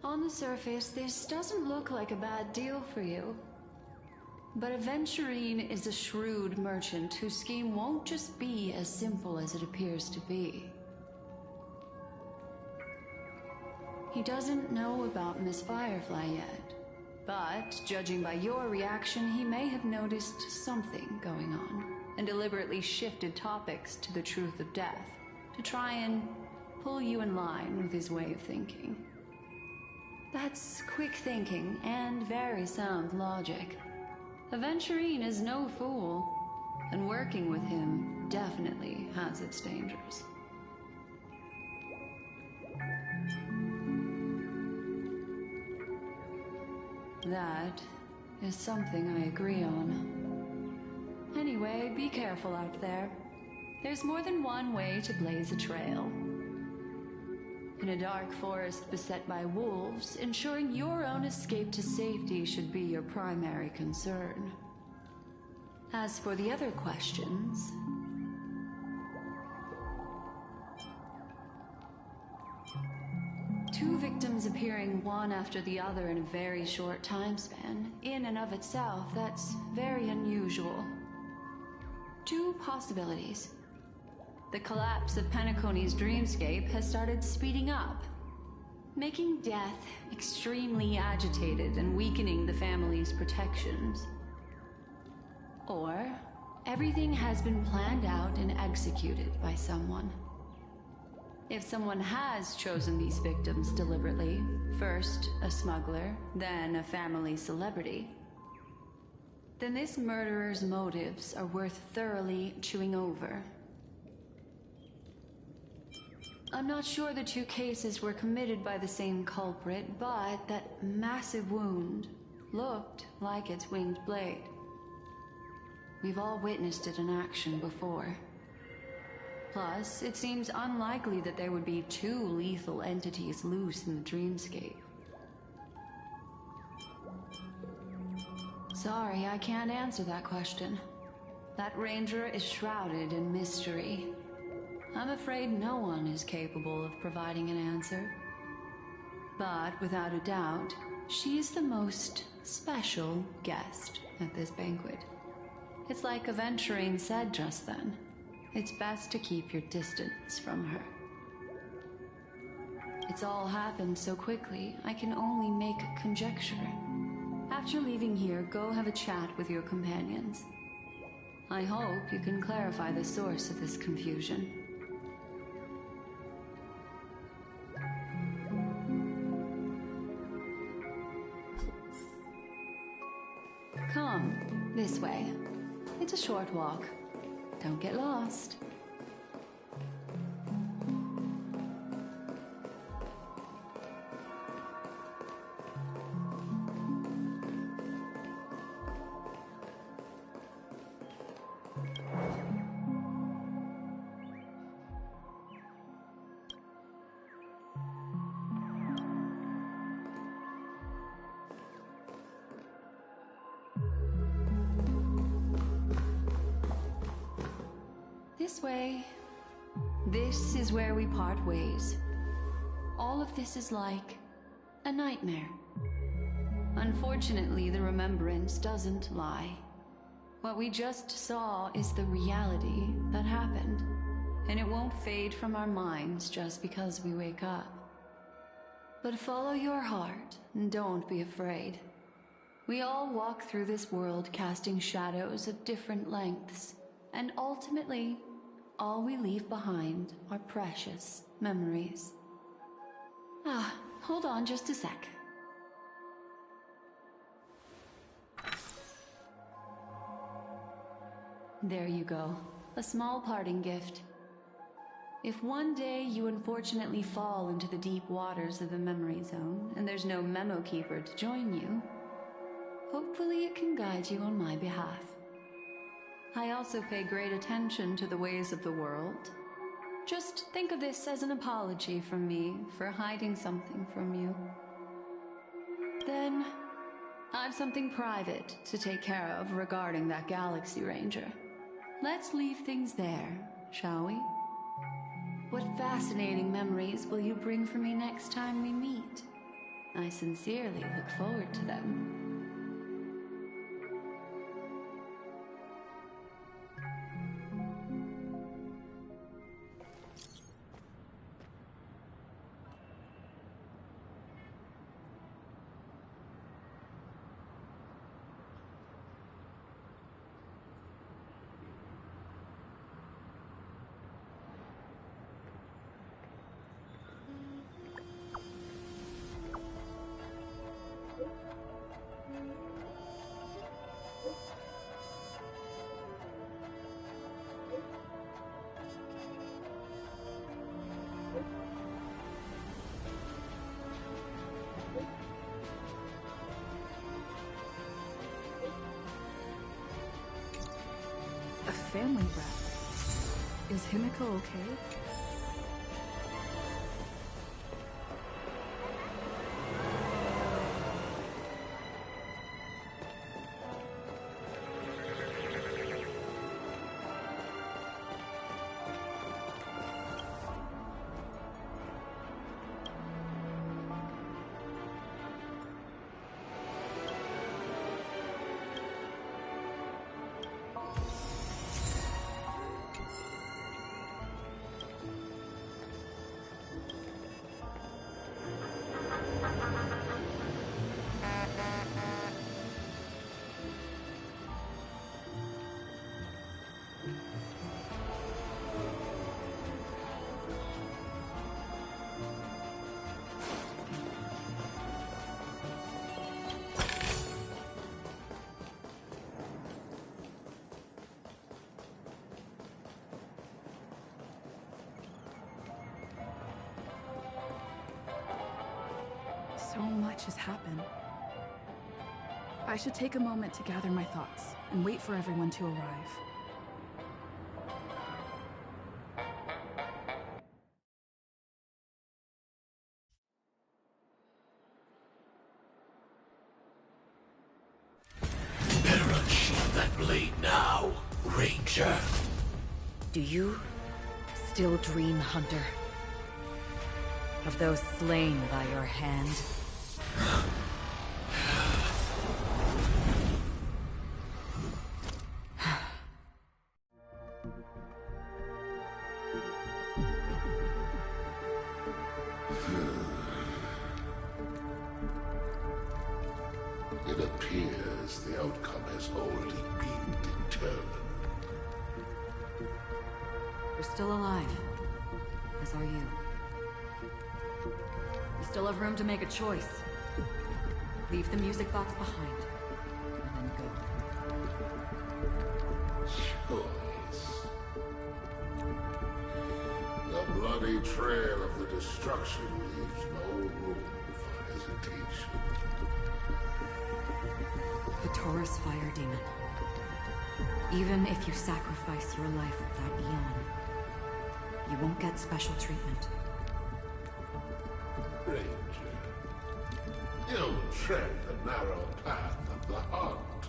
On the surface, this doesn't look like a bad deal for you. But Aventurine is a shrewd merchant whose scheme won't just be as simple as it appears to be. He doesn't know about Miss Firefly yet, but judging by your reaction, he may have noticed something going on and deliberately shifted topics to the truth of death to try and pull you in line with his way of thinking. That's quick thinking and very sound logic. Aventurine is no fool, and working with him definitely has its dangers. That is something I agree on. Anyway, be careful out there. There's more than one way to blaze a trail. In a dark forest beset by wolves, ensuring your own escape to safety should be your primary concern. As for the other questions... Two victims appearing one after the other in a very short time span, in and of itself, that's very unusual. Two possibilities. The collapse of Penacony's dreamscape has started speeding up, making death extremely agitated and weakening the family's protections. Or, everything has been planned out and executed by someone. If someone has chosen these victims deliberately, first a smuggler, then a family celebrity, then this murderer's motives are worth thoroughly chewing over. I'm not sure the two cases were committed by the same culprit, but that massive wound looked like its winged blade. We've all witnessed it in action before. Plus, it seems unlikely that there would be two lethal entities loose in the dreamscape. Sorry, I can't answer that question. That ranger is shrouded in mystery. I'm afraid no one is capable of providing an answer. But without a doubt, she is the most special guest at this banquet. It's like Aventurine said just then. It's best to keep your distance from her. It's all happened so quickly, I can only make conjecture. After leaving here, go have a chat with your companions. I hope you can clarify the source of this confusion. Come, this way. It's a short walk. Don't get lost. This way. This is where we part ways. All of this is like a nightmare. Unfortunately, the remembrance doesn't lie. What we just saw is the reality that happened, and it won't fade from our minds just because we wake up. But follow your heart and don't be afraid. We all walk through this world casting shadows of different lengths, and ultimately, all we leave behind are precious memories. Hold on just a sec. There you go, a small parting gift. If one day you unfortunately fall into the deep waters of the memory zone and there's no memo keeper to join you, hopefully it can guide you on my behalf. I also pay great attention to the ways of the world. Just think of this as an apology from me for hiding something from you. Then, I've something private to take care of regarding that Galaxy Ranger. Let's leave things there, shall we? What fascinating memories will you bring for me next time we meet? I sincerely look forward to them. A family wrap. Is Himiko okay? So much has happened. I should take a moment to gather my thoughts and wait for everyone to arrive. Better unsheath that blade now, Ranger. Do you still dream, Hunter? Of those slain by your hand? It appears the outcome has already been determined. We're still alive. As are you. We still have room to make a choice. Leave the music box behind. And then go. Choice. The bloody trail of the destruction leaves no room for hesitation. The Taurus Fire Demon. Even if you sacrifice your life for that eon, you won't get special treatment. Ranger, you tread the narrow path of the hunt.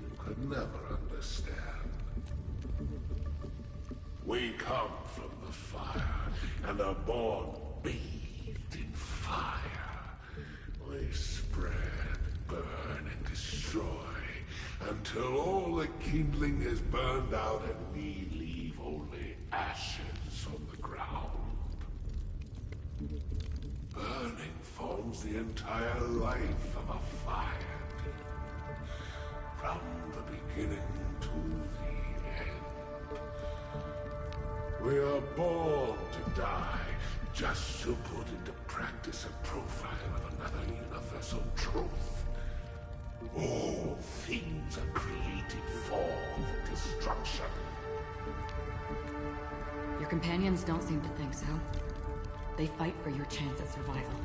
You could never understand. We come from the fire, and are born bathed in fire. We spread, burn, and destroy, until all the kindling is burned out and we leave only ashes on the ground. Burning forms the entire life of a fire demon, from the beginning to the end. We are born to die, just to put into practice a profile of another universal truth. All things are created for the destruction. Your companions don't seem to think so. They fight for your chance at survival.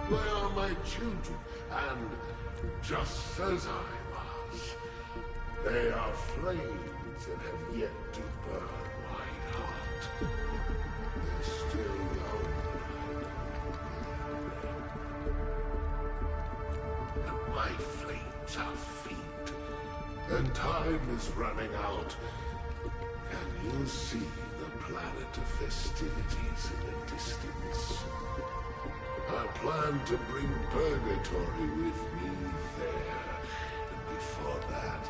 They are my children, and just as I was, they are flames that have yet to burn white hot. They're still young, and my flames are faint, and time is running out. Can you see the planet of festivities in the distance? I plan to bring Purgatory with me there. And before that,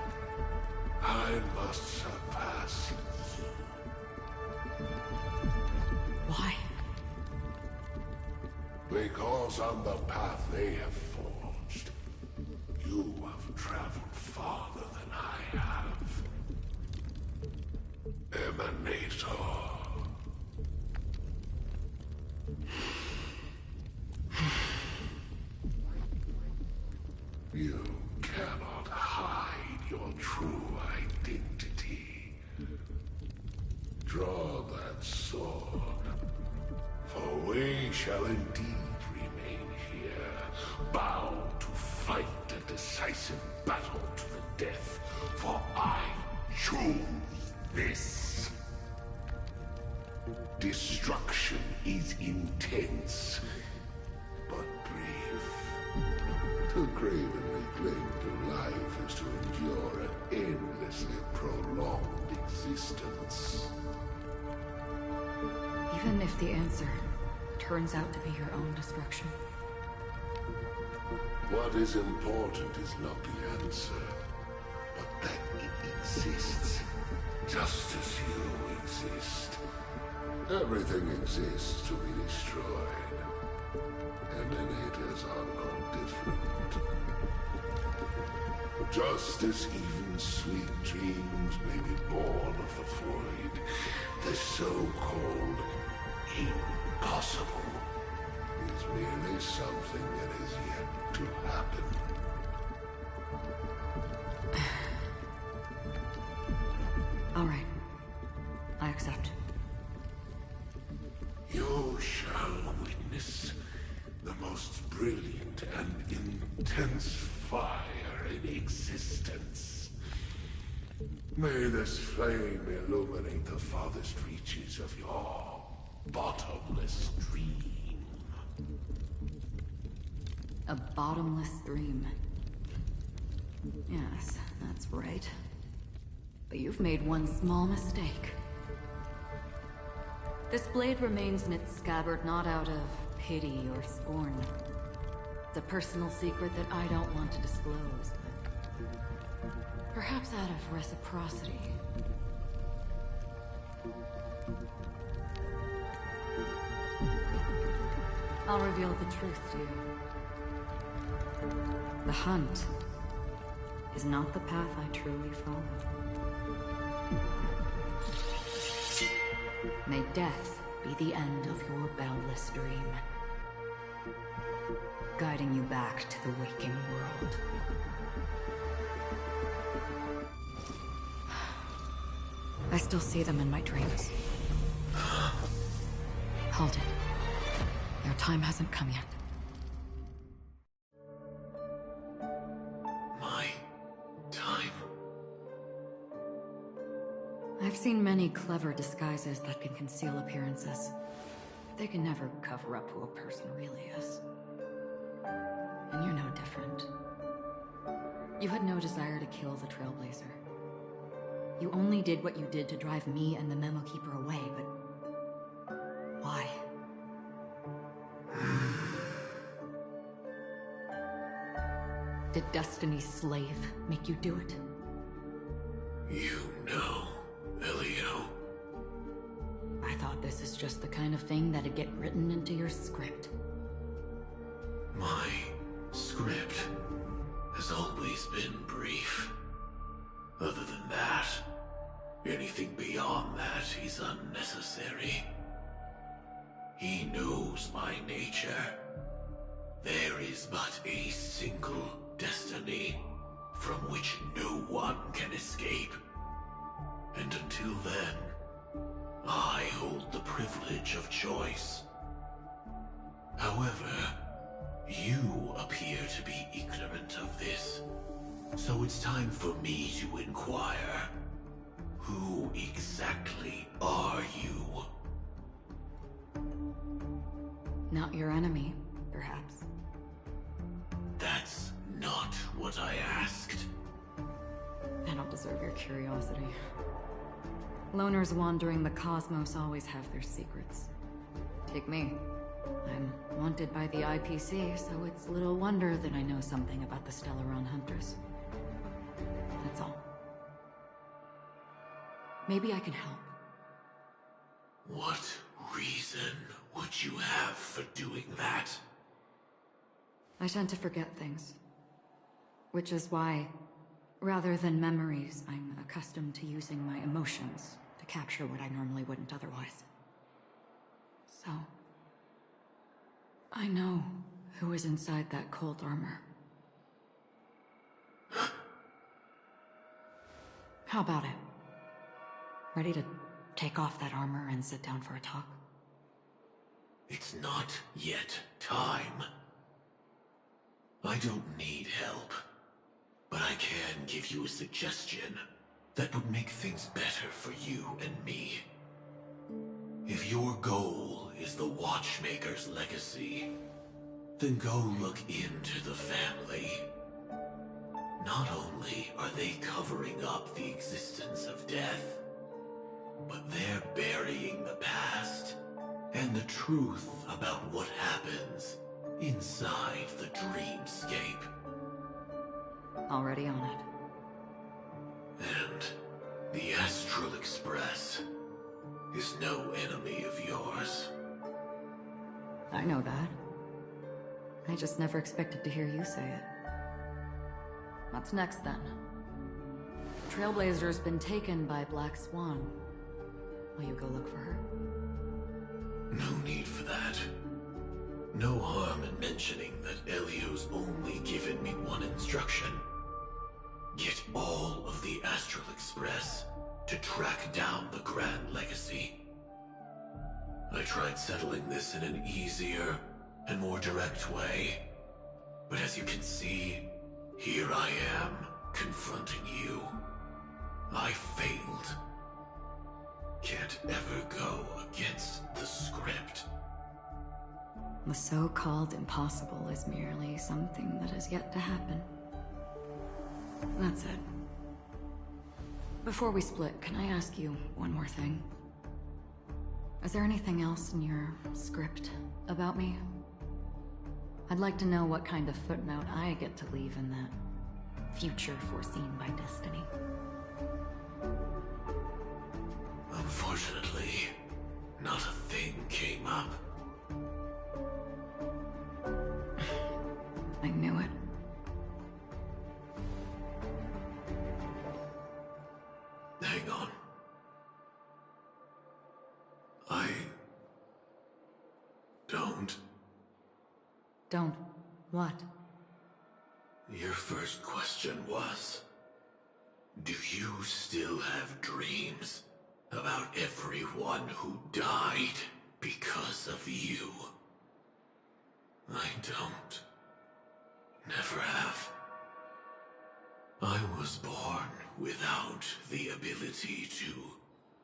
I must surpass you. Why? Because on the path they have forged, you have traveled farther than I have. Emanator. You cannot hide your true identity. Draw that sword, for we shall indeed remain here, bound to fight a decisive battle to the death, for I choose this. Destruction is intense, but brief. To cravenly cling to life is to endure an endlessly prolonged existence. Even if the answer turns out to be your own destruction. What is important is not the answer, but that it exists, just as you exist. Everything exists to be destroyed. Emanators are no different. Just as even sweet dreams may be born of the void, the so-called impossible is merely something that is yet to happen. All right. I accept. You shall witness the most brilliant and intense fire in existence. May this flame illuminate the farthest reaches of your bottomless dream. A bottomless dream. Yes, that's right. But you've made one small mistake. This blade remains in its scabbard not out of pity or scorn. It's a personal secret that I don't want to disclose, but perhaps out of reciprocity. I'll reveal the truth to you. The hunt is not the path I truly follow. May death be the end of your boundless dream, guiding you back to the waking world. I still see them in my dreams. Hold it. Your time hasn't come yet. My time? I've seen many clever disguises that can conceal appearances. But they can never cover up who a person really is. And you're no different. You had no desire to kill the Trailblazer. You only did what you did to drive me and the Memo Keeper away, but... why? Did Destiny's slave make you do it? You know, Elio. I thought this is just the kind of thing that'd get written into your script. My script has always been brief. Other than that, anything beyond that is unnecessary. He knows my nature. There is but a single destiny from which no one can escape. And until then, I hold the privilege of choice. However, you appear to be ignorant of this. So it's time for me to inquire. Who exactly are you? Not your enemy, perhaps. That's not what I asked. I don't deserve your curiosity. Loners wandering the cosmos always have their secrets. Take me. I'm wanted by the IPC, so it's little wonder that I know something about the Stellaron Hunters. That's all. Maybe I can help. What reason would you have for doing that? I tend to forget things. Which is why, rather than memories, I'm accustomed to using my emotions to capture what I normally wouldn't otherwise. So, I know who is inside that cold armor. How about it? Ready to take off that armor and sit down for a talk? It's not yet time. I don't need help, but I can give you a suggestion that would make things better for you and me. If your goal is the Watchmaker's legacy, then go look into the family. Not only are they covering up the existence of death, but they're burying the past and the truth about what happens inside the dreamscape. Already on it. And the Astral Express is no enemy of yours. I know that. I just never expected to hear you say it. What's next, then? Trailblazer's been taken by Black Swan. Will you go look for her? No need for that. No harm in mentioning that Elio's only given me one instruction. Get all of the Astral Express to track down the Grand Legacy. I tried settling this in an easier and more direct way, but as you can see, here I am, confronting you. I failed. Can't ever go against the script. The so-called impossible is merely something that has yet to happen. That's it. Before we split, can I ask you one more thing? Is there anything else in your script about me? I'd like to know what kind of footnote I get to leave in that future foreseen by destiny. Unfortunately, not a thing came up. I knew it. Hang on. I don't. Don't. What? Your first question was, do you still have dreams about everyone who died because of you? I don't. Never have. I was born without the ability to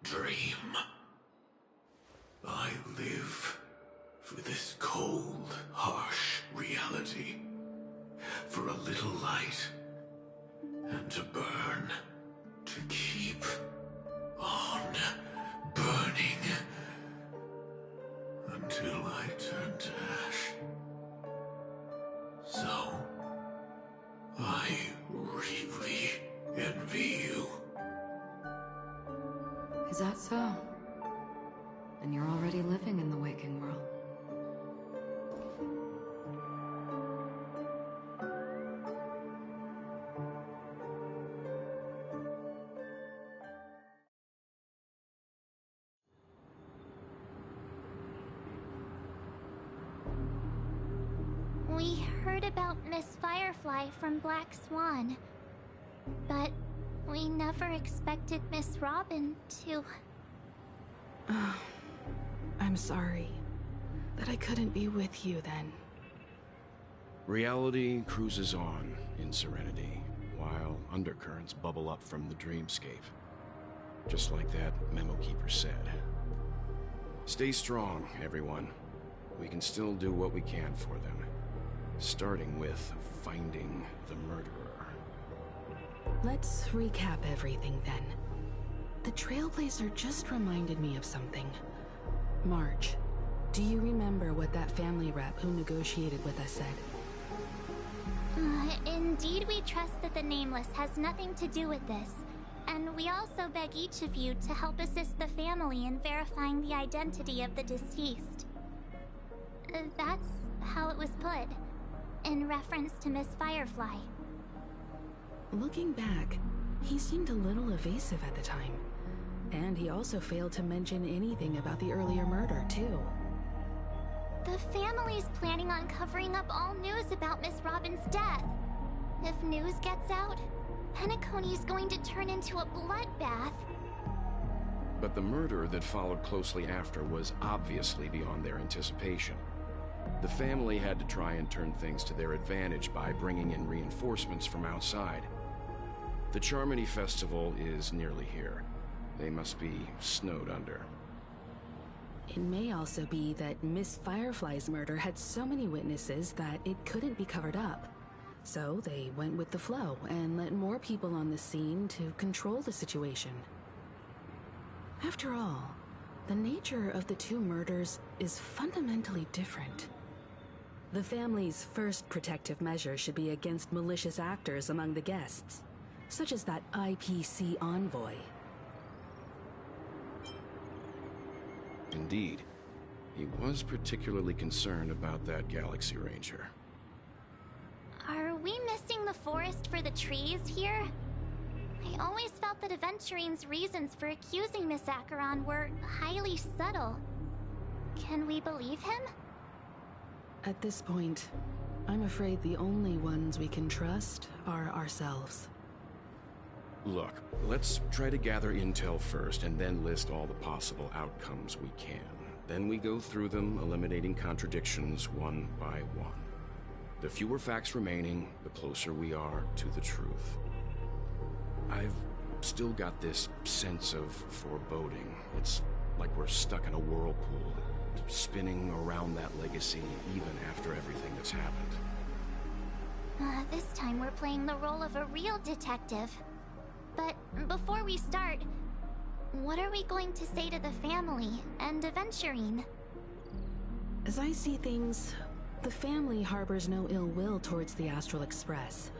dream. I live for this cold, harsh reality, for a little light, and to burn, to keep on burning, until I turn to ash. So, I really envy you. Is that so? And you're already living in the waking world. We heard about Miss Firefly from Black Swan, but we never expected Miss Robin to... I'm sorry that I couldn't be with you then. Reality cruises on in serenity, while undercurrents bubble up from the dreamscape. Just like that memo keeper said. Stay strong, everyone. We can still do what we can for them. Starting with finding the murderer. Let's recap everything then. The Trailblazer just reminded me of something. March, Do you remember what that family rep who negotiated with us said? Indeed, we trust that the Nameless has nothing to do with this. And we also beg each of you to help assist the family in verifying the identity of the deceased. That's how it was put, in reference to Miss Firefly. Looking back, he seemed a little evasive at the time. And he also failed to mention anything about the earlier murder, too. The family's planning on covering up all news about Miss Robin's death. If news gets out, Penacony's going to turn into a bloodbath. But the murder that followed closely after was obviously beyond their anticipation. The family had to try and turn things to their advantage by bringing in reinforcements from outside. The Charmony Festival is nearly here. They must be snowed under. It may also be that Miss Firefly's murder had so many witnesses that it couldn't be covered up. So they went with the flow and let more people on the scene to control the situation. After all, the nature of the two murders is fundamentally different. The family's first protective measure should be against malicious actors among the guests, such as that IPC envoy. Indeed. He was particularly concerned about that Galaxy Ranger. Are we missing the forest for the trees here? I always felt that Aventurine's reasons for accusing Miss Acheron were highly subtle. Can we believe him? At this point, I'm afraid the only ones we can trust are ourselves. Look, let's try to gather intel first and then list all the possible outcomes we can. Then we go through them, eliminating contradictions one by one. The fewer facts remaining, the closer we are to the truth. I've still got this sense of foreboding. It's like we're stuck in a whirlpool, spinning around that legacy even after everything that's happened. This time we're playing the role of a real detective. But before we start, what are we going to say to the family and Aventurine? As I see things, the family harbors no ill will towards the Astral Express.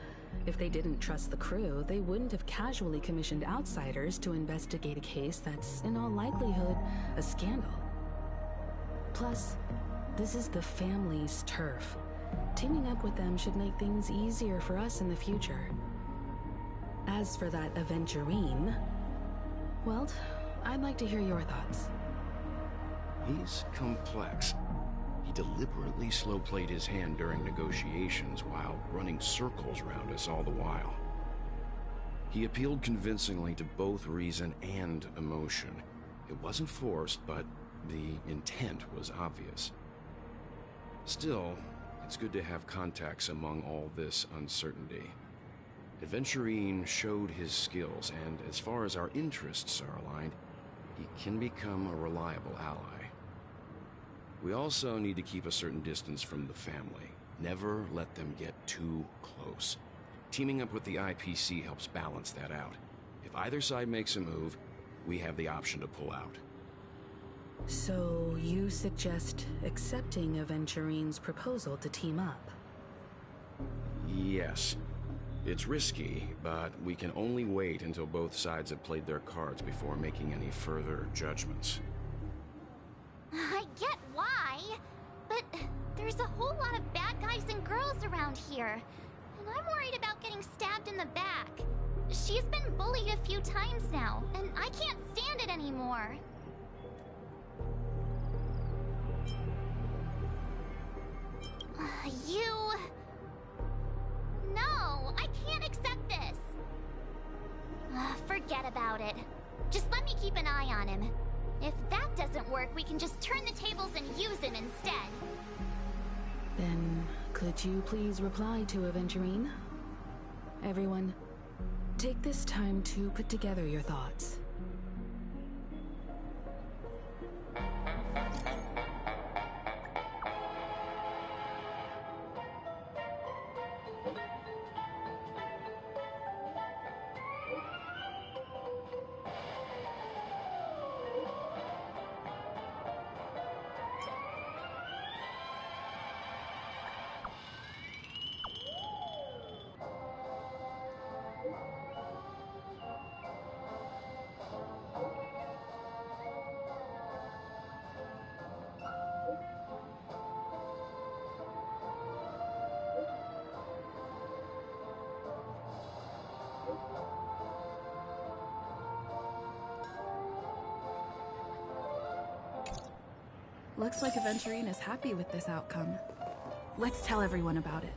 If they didn't trust the crew, they wouldn't have casually commissioned outsiders to investigate a case that's, in all likelihood, a scandal. Plus, this is the family's turf. Teaming up with them should make things easier for us in the future. As for that Aventurine, well, I'd like to hear your thoughts. He's complex. He deliberately slow-played his hand during negotiations while running circles around us all the while. He appealed convincingly to both reason and emotion. It wasn't forced, but the intent was obvious. Still, it's good to have contacts among all this uncertainty. Aventurine showed his skills, and as far as our interests are aligned, he can become a reliable ally. We also need to keep a certain distance from the family. Never let them get too close. Teaming up with the IPC helps balance that out. If either side makes a move, we have the option to pull out. So you suggest accepting Aventurine's proposal to team up? Yes. It's risky, but we can only wait until both sides have played their cards before making any further judgments. I get why, but there's a whole lot of bad guys and girls around here, and I'm worried about getting stabbed in the back. She's been bullied a few times now, and I can't stand it anymore. No, I can't accept this. Forget about it. Just let me keep an eye on him. If that doesn't work, we can just turn the tables and use him instead. Then, could you please reply to Aventurine? Everyone, take this time to put together your thoughts. Looks like Aventurine is happy with this outcome. Let's tell everyone about it.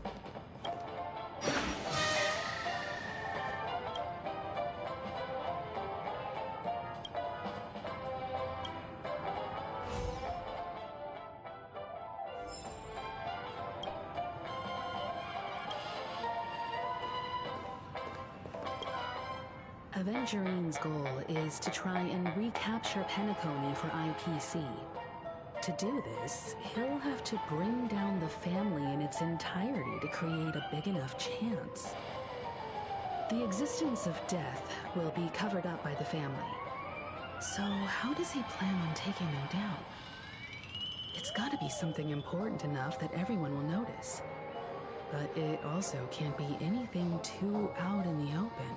Aventurine's goal is to try and recapture Penacony for IPC. To do this, he'll have to bring down the family in its entirety to create a big enough chance. The existence of death will be covered up by the family. So how does he plan on taking them down? It's gotta be something important enough that everyone will notice. But it also can't be anything too out in the open.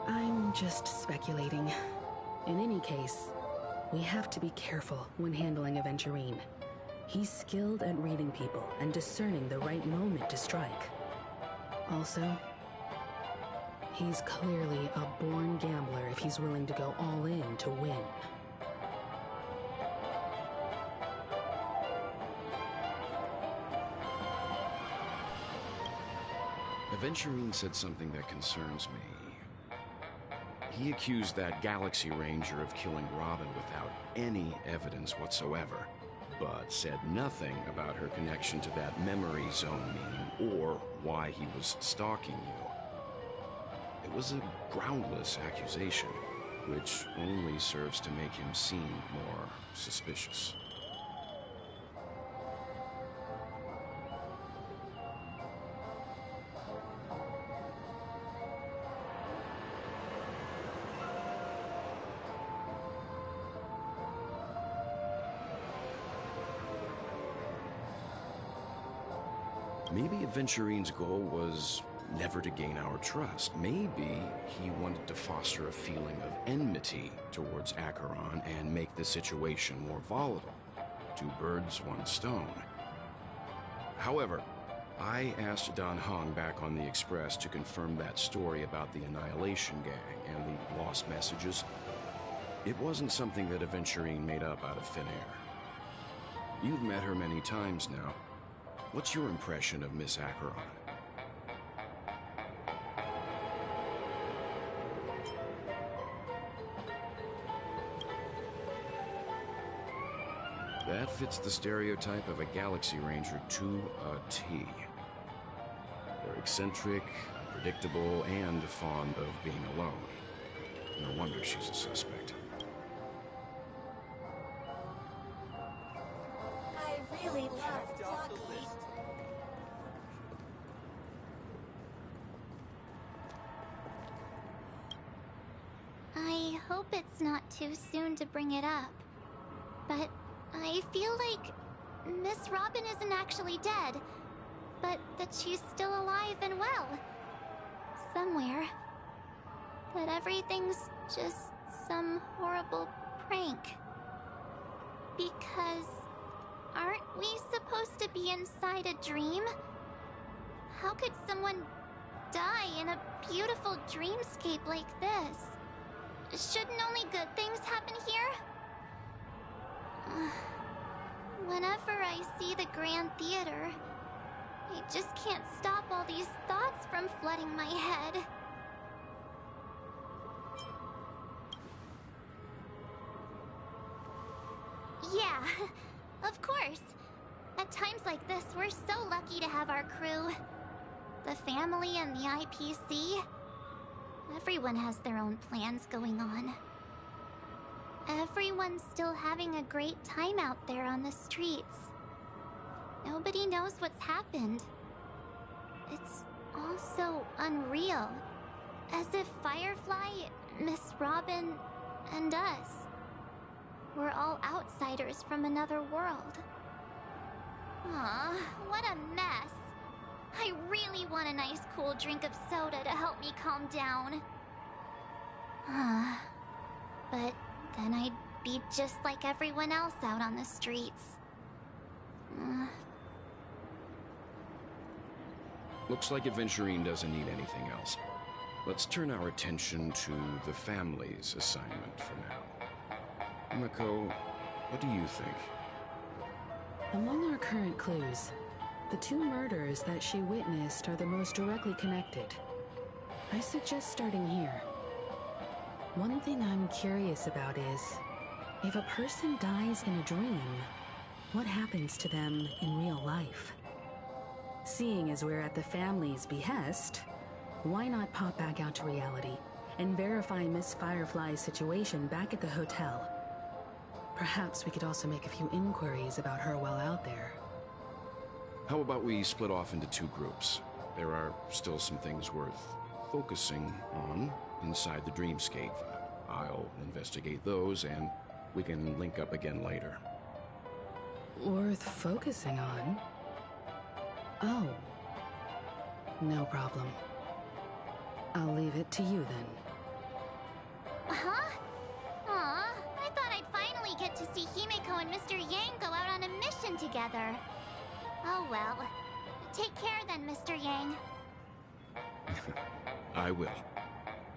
I'm just speculating. In any case, we have to be careful when handling Aventurine. He's skilled at reading people and discerning the right moment to strike. Also, he's clearly a born gambler if he's willing to go all in to win. Aventurine said something that concerns me. He accused that Galaxy Ranger of killing Robin without any evidence whatsoever, but said nothing about her connection to that memory zone meme or why he was stalking you. It was a groundless accusation, which only serves to make him seem more suspicious. Maybe Aventurine's goal was never to gain our trust. Maybe he wanted to foster a feeling of enmity towards Acheron and make the situation more volatile. Two birds, one stone. However, I asked Dan Heng back on the Express to confirm that story about the Annihilation Gang and the lost messages. It wasn't something that Aventurine made up out of thin air. You've met her many times now. What's your impression of Miss Acheron? That fits the stereotype of a Galaxy Ranger to a T. They're eccentric, unpredictable, and fond of being alone. No wonder she's a suspect. I really love broccoli. I hope it's not too soon to bring it up, but I feel like Miss Robin isn't actually dead, but that she's still alive and well. Somewhere. That everything's just some horrible prank. Because aren't we supposed to be inside a dream? How could someone die in a beautiful dreamscape like this? Shouldn't only good things happen here? Whenever I see the Grand Theater, I just can't stop all these thoughts from flooding my head. Yeah, of course. At times like this, we're so lucky to have our crew. The family and the IPC. Everyone has their own plans going on. Everyone's still having a great time out there on the streets. Nobody knows what's happened. It's all so unreal. As if Firefly, Miss Robin, and us we're all outsiders from another world. Aw, what a mess. I really want a nice cool drink of soda to help me calm down. But then I'd be just like everyone else out on the streets. Looks like Adventurine doesn't need anything else. Let's turn our attention to the family's assignment for now. Himiko, what do you think? Among our current clues, the two murders that she witnessed are the most directly connected. I suggest starting here. One thing I'm curious about is, if a person dies in a dream, what happens to them in real life? Seeing as we're at the family's behest, why not pop back out to reality and verify Miss Firefly's situation back at the hotel? Perhaps we could also make a few inquiries about her while out there. How about we split off into two groups? There are still some things worth focusing on inside the dreamscape. I'll investigate those, and we can link up again later. Worth focusing on? Oh. No problem. I'll leave it to you then. Huh? Aw, I thought I'd finally get to see Himiko and Mr. Yang go out on a mission together. Oh well. Take care then, Mr. Yang. I will.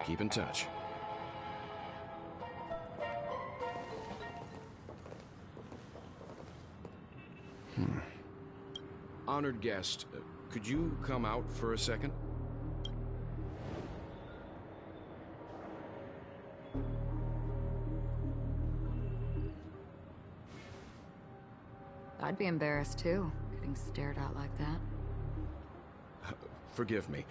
Keep in touch. Honored guest, could you come out for a second? I'd be embarrassed too, getting stared at like that. Forgive me.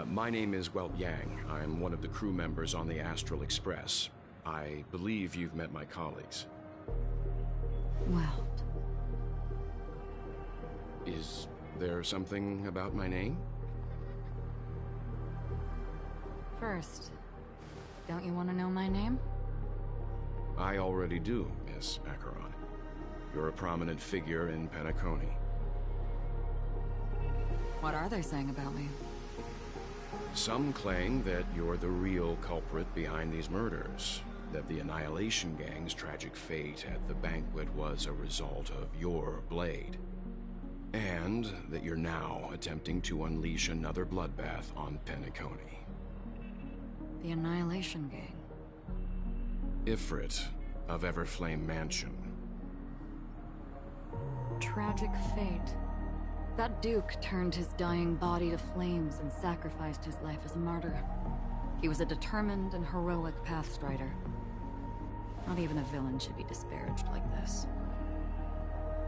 My name is, well, Yang. I'm one of the crew members on the Astral Express. I believe you've met my colleagues. Well, Is there something about my name? first, don't you want to know my name? I already do, Miss Acheron. You're a prominent figure in Penacony. What are they saying about me? Some claim that you're the real culprit behind these murders, that the Annihilation Gang's tragic fate at the banquet was a result of your blade, and that you're now attempting to unleash another bloodbath on Penacony. The Annihilation Gang. Ifrit of Everflame Mansion. Tragic fate. That Duke turned his dying body to flames and sacrificed his life as a martyr. He was a determined and heroic pathstrider. Not even a villain should be disparaged like this.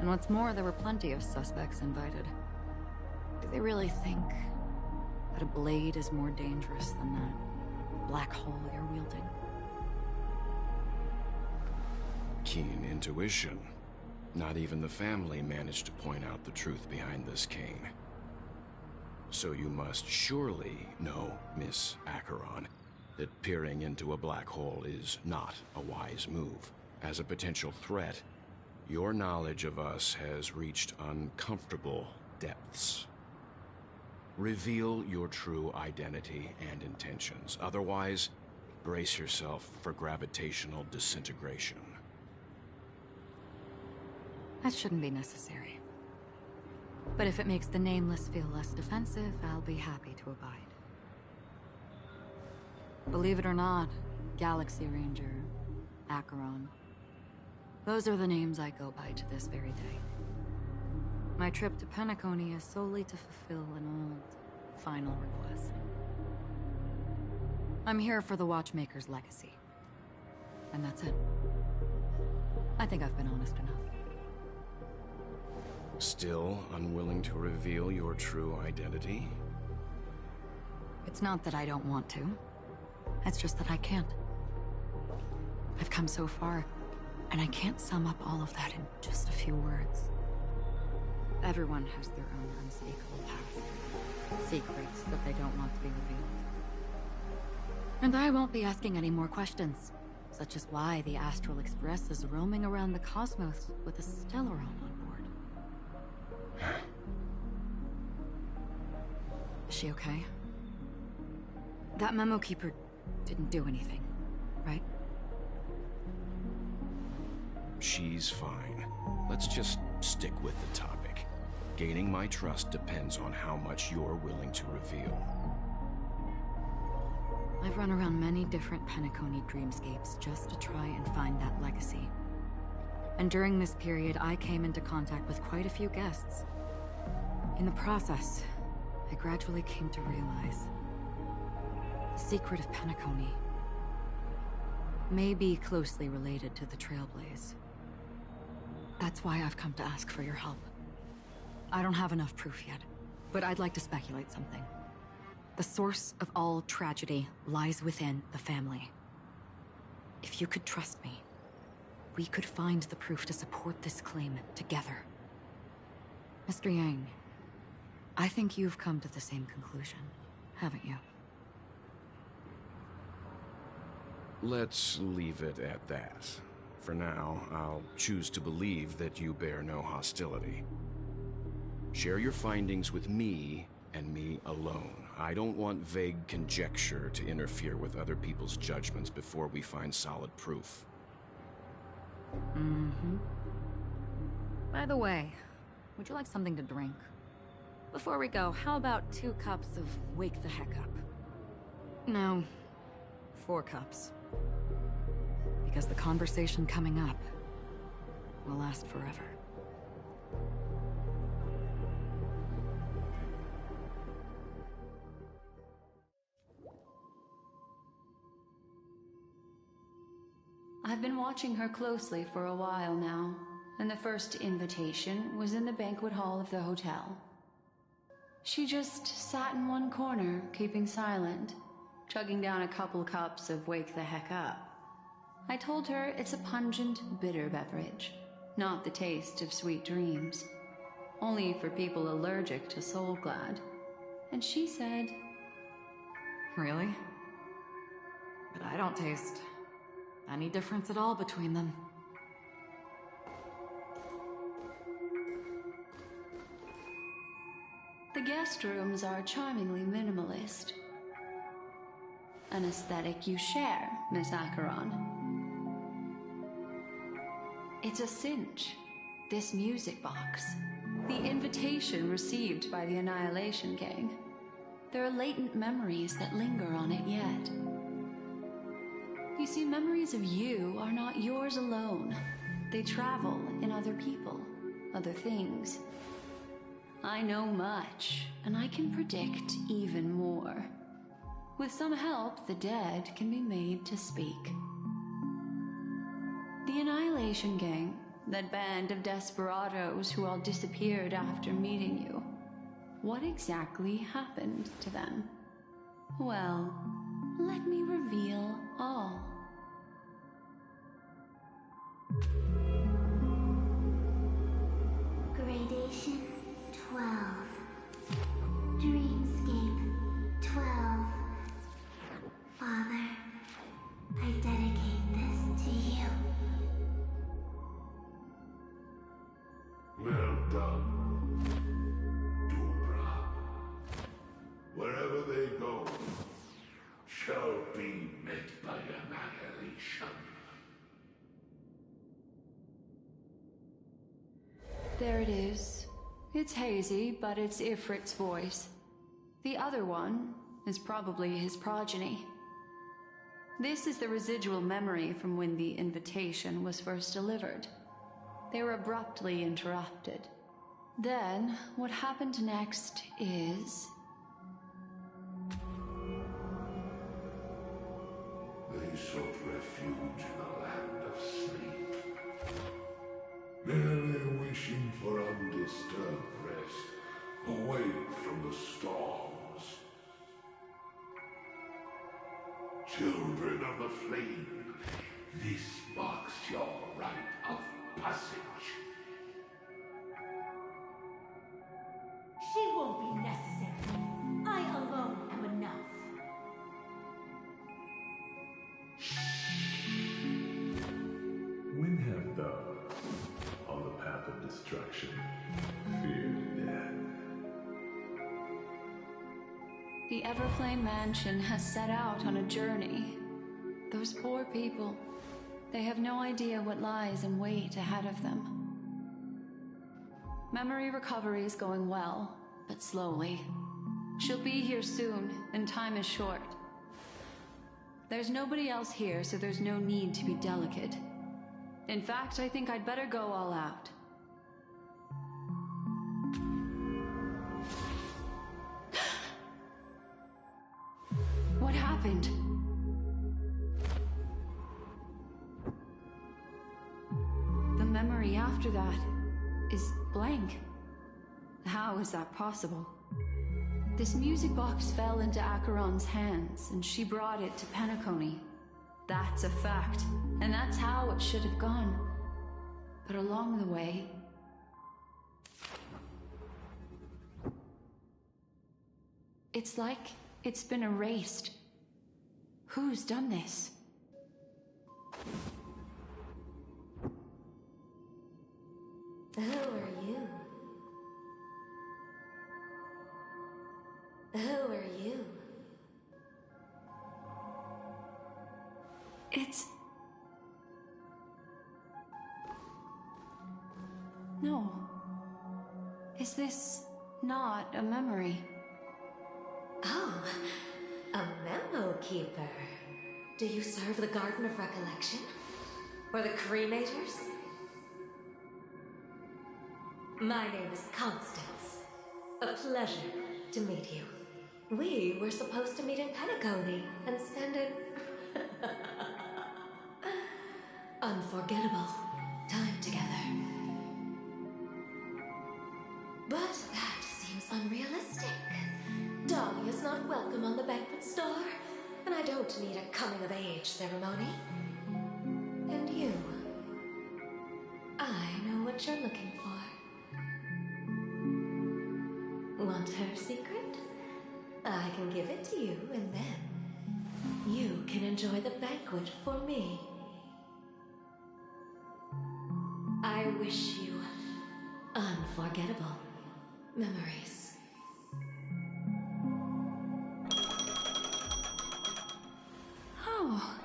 And what's more, there were plenty of suspects invited. Do they really think that a blade is more dangerous than that black hole you're wielding? Keen intuition. Not even the family managed to point out the truth behind this cane. So you must surely know, Miss Acheron, that peering into a black hole is not a wise move. As a potential threat, your knowledge of us has reached uncomfortable depths. Reveal your true identity and intentions. Otherwise, brace yourself for gravitational disintegration. That shouldn't be necessary. But if it makes the Nameless feel less defensive, I'll be happy to abide. Believe it or not, Galaxy Ranger, Acheron, those are the names I go by to this very day. My trip to Penacony is solely to fulfill an old, final request. I'm here for the Watchmaker's legacy. And that's it. I think I've been honest enough. Still unwilling to reveal your true identity? It's not that I don't want to. It's just that I can't. I've come so far, and I can't sum up all of that in just a few words. Everyone has their own unspeakable past. Secrets that they don't want to be revealed. And I won't be asking any more questions, such as why the Astral Express is roaming around the cosmos with a Stellaron on board. Is she okay? That memo keeper didn't do anything, right? She's fine. Let's just stick with the topic. Gaining my trust depends on how much you're willing to reveal. I've run around many different Penacony dreamscapes just to try and find that legacy. And during this period, I came into contact with quite a few guests. In the process, I gradually came to realize the secret of Penacony may be closely related to the Trailblaze. That's why I've come to ask for your help. I don't have enough proof yet, but I'd like to speculate something. The source of all tragedy lies within the family. If you could trust me, we could find the proof to support this claim together. Mr. Yang, I think you've come to the same conclusion, haven't you? Let's leave it at that. For now, I'll choose to believe that you bear no hostility. Share your findings with me, and me alone. I don't want vague conjecture to interfere with other people's judgments before we find solid proof. By the way, would you like something to drink? Before we go, how about 2 cups of Wake the Heck Up? No, 4 cups. Because the conversation coming up will last forever. I've been watching her closely for a while now, and the first invitation was in the banquet hall of the hotel. She just sat in one corner, keeping silent, chugging down a couple cups of Wake the Heck Up. I told her it's a pungent, bitter beverage, not the taste of sweet dreams. Only for people allergic to Soul Glad. And she said, Really? But I don't taste any difference at all between them. the guest rooms are charmingly minimalist. An aesthetic you share, Miss Acheron. It's a cinch, this music box. The invitation received by the Annihilation Gang. There are latent memories that linger on it yet. You see, memories of you are not yours alone. They travel in other people, other things. I know much, and I can predict even more. With some help, the dead can be made to speak. The Annihilation Gang, that band of desperados who all disappeared after meeting you. What exactly happened to them? Well, let me reveal all. Gradation 12. Dreamscape 12. Father, I dedicate this to you. Well done, Dubra. Wherever they go, shall be met by annihilation. There it is. It's hazy, but it's Ifrit's voice. The other one is probably his progeny. This is the residual memory from when the invitation was first delivered. They were abruptly interrupted. Then, what happened next is... They sought refuge in the land of sleep, merely wishing for undisturbed rest, away from the storms. Children of the flame, this marks your rite of passage. She won't be necessary. I alone am enough. When have thou, on the path of destruction, feared death? The Everflame Mansion has set out on a journey. Those poor people, they have no idea what lies in wait ahead of them. Memory recovery is going well, but slowly. She'll be here soon, and time is short. There's nobody else here, so there's no need to be delicate. In fact, I think I'd better go all out. What happened? The memory after that is blank. How is that possible? This music box fell into Acheron's hands, and she brought it to Penacony. That's a fact, and that's how it should have gone. But along the way... it's like it's been erased. Who's done this? Who are you? Who are you? It's... no. Is this not a memory? Oh, a memo keeper. Do you serve the Garden of Recollection? Or the Cremators? My name is Constance. A pleasure to meet you. We were supposed to meet in Penacony and spend an unforgettable time together. But that seems unrealistic. Dolly is not welcome on the banquet store, and I don't need a coming-of-age ceremony. And you, I know what you're looking for. Want her secret? I can give it to you, and then you can enjoy the banquet for me. I wish you unforgettable memories. Oh.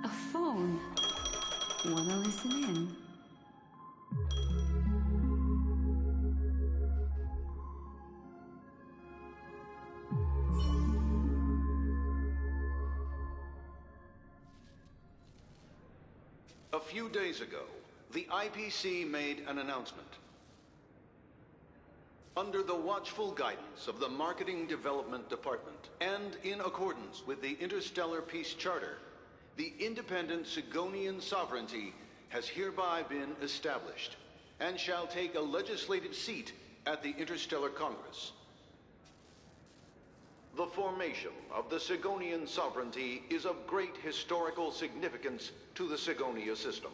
A phone. Wanna listen in? A few days ago, the IPC made an announcement. Under the watchful guidance of the Marketing Development Department, and in accordance with the Interstellar Peace Charter, the independent Sigonian sovereignty has hereby been established, and shall take a legislative seat at the Interstellar Congress. The formation of the Sigonian sovereignty is of great historical significance to the Sigonia system.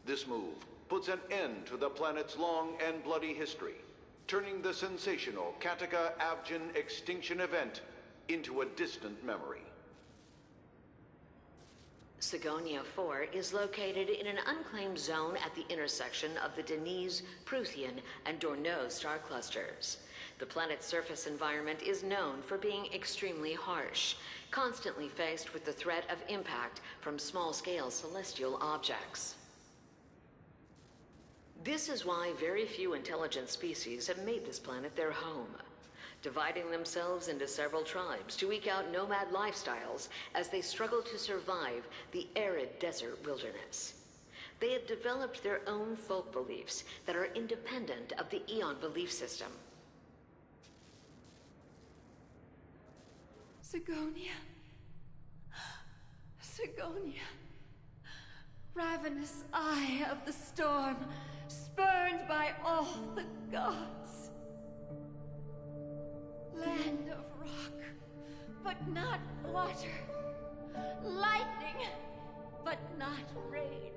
This move puts an end to the planet's long and bloody history, turning the sensational Kataka-Abjin extinction event into a distant memory. Sigonia 4 is located in an unclaimed zone at the intersection of the Denise, Prothean, and Dorneau star clusters. The planet's surface environment is known for being extremely harsh, constantly faced with the threat of impact from small-scale celestial objects. This is why very few intelligent species have made this planet their home, dividing themselves into several tribes to eke out nomad lifestyles as they struggle to survive the arid desert wilderness. They have developed their own folk beliefs that are independent of the Eon belief system. Sigonia. Sigonia. Ravenous eye of the storm, spurned by all the gods. Land of rock, but not water. Lightning, but not rain.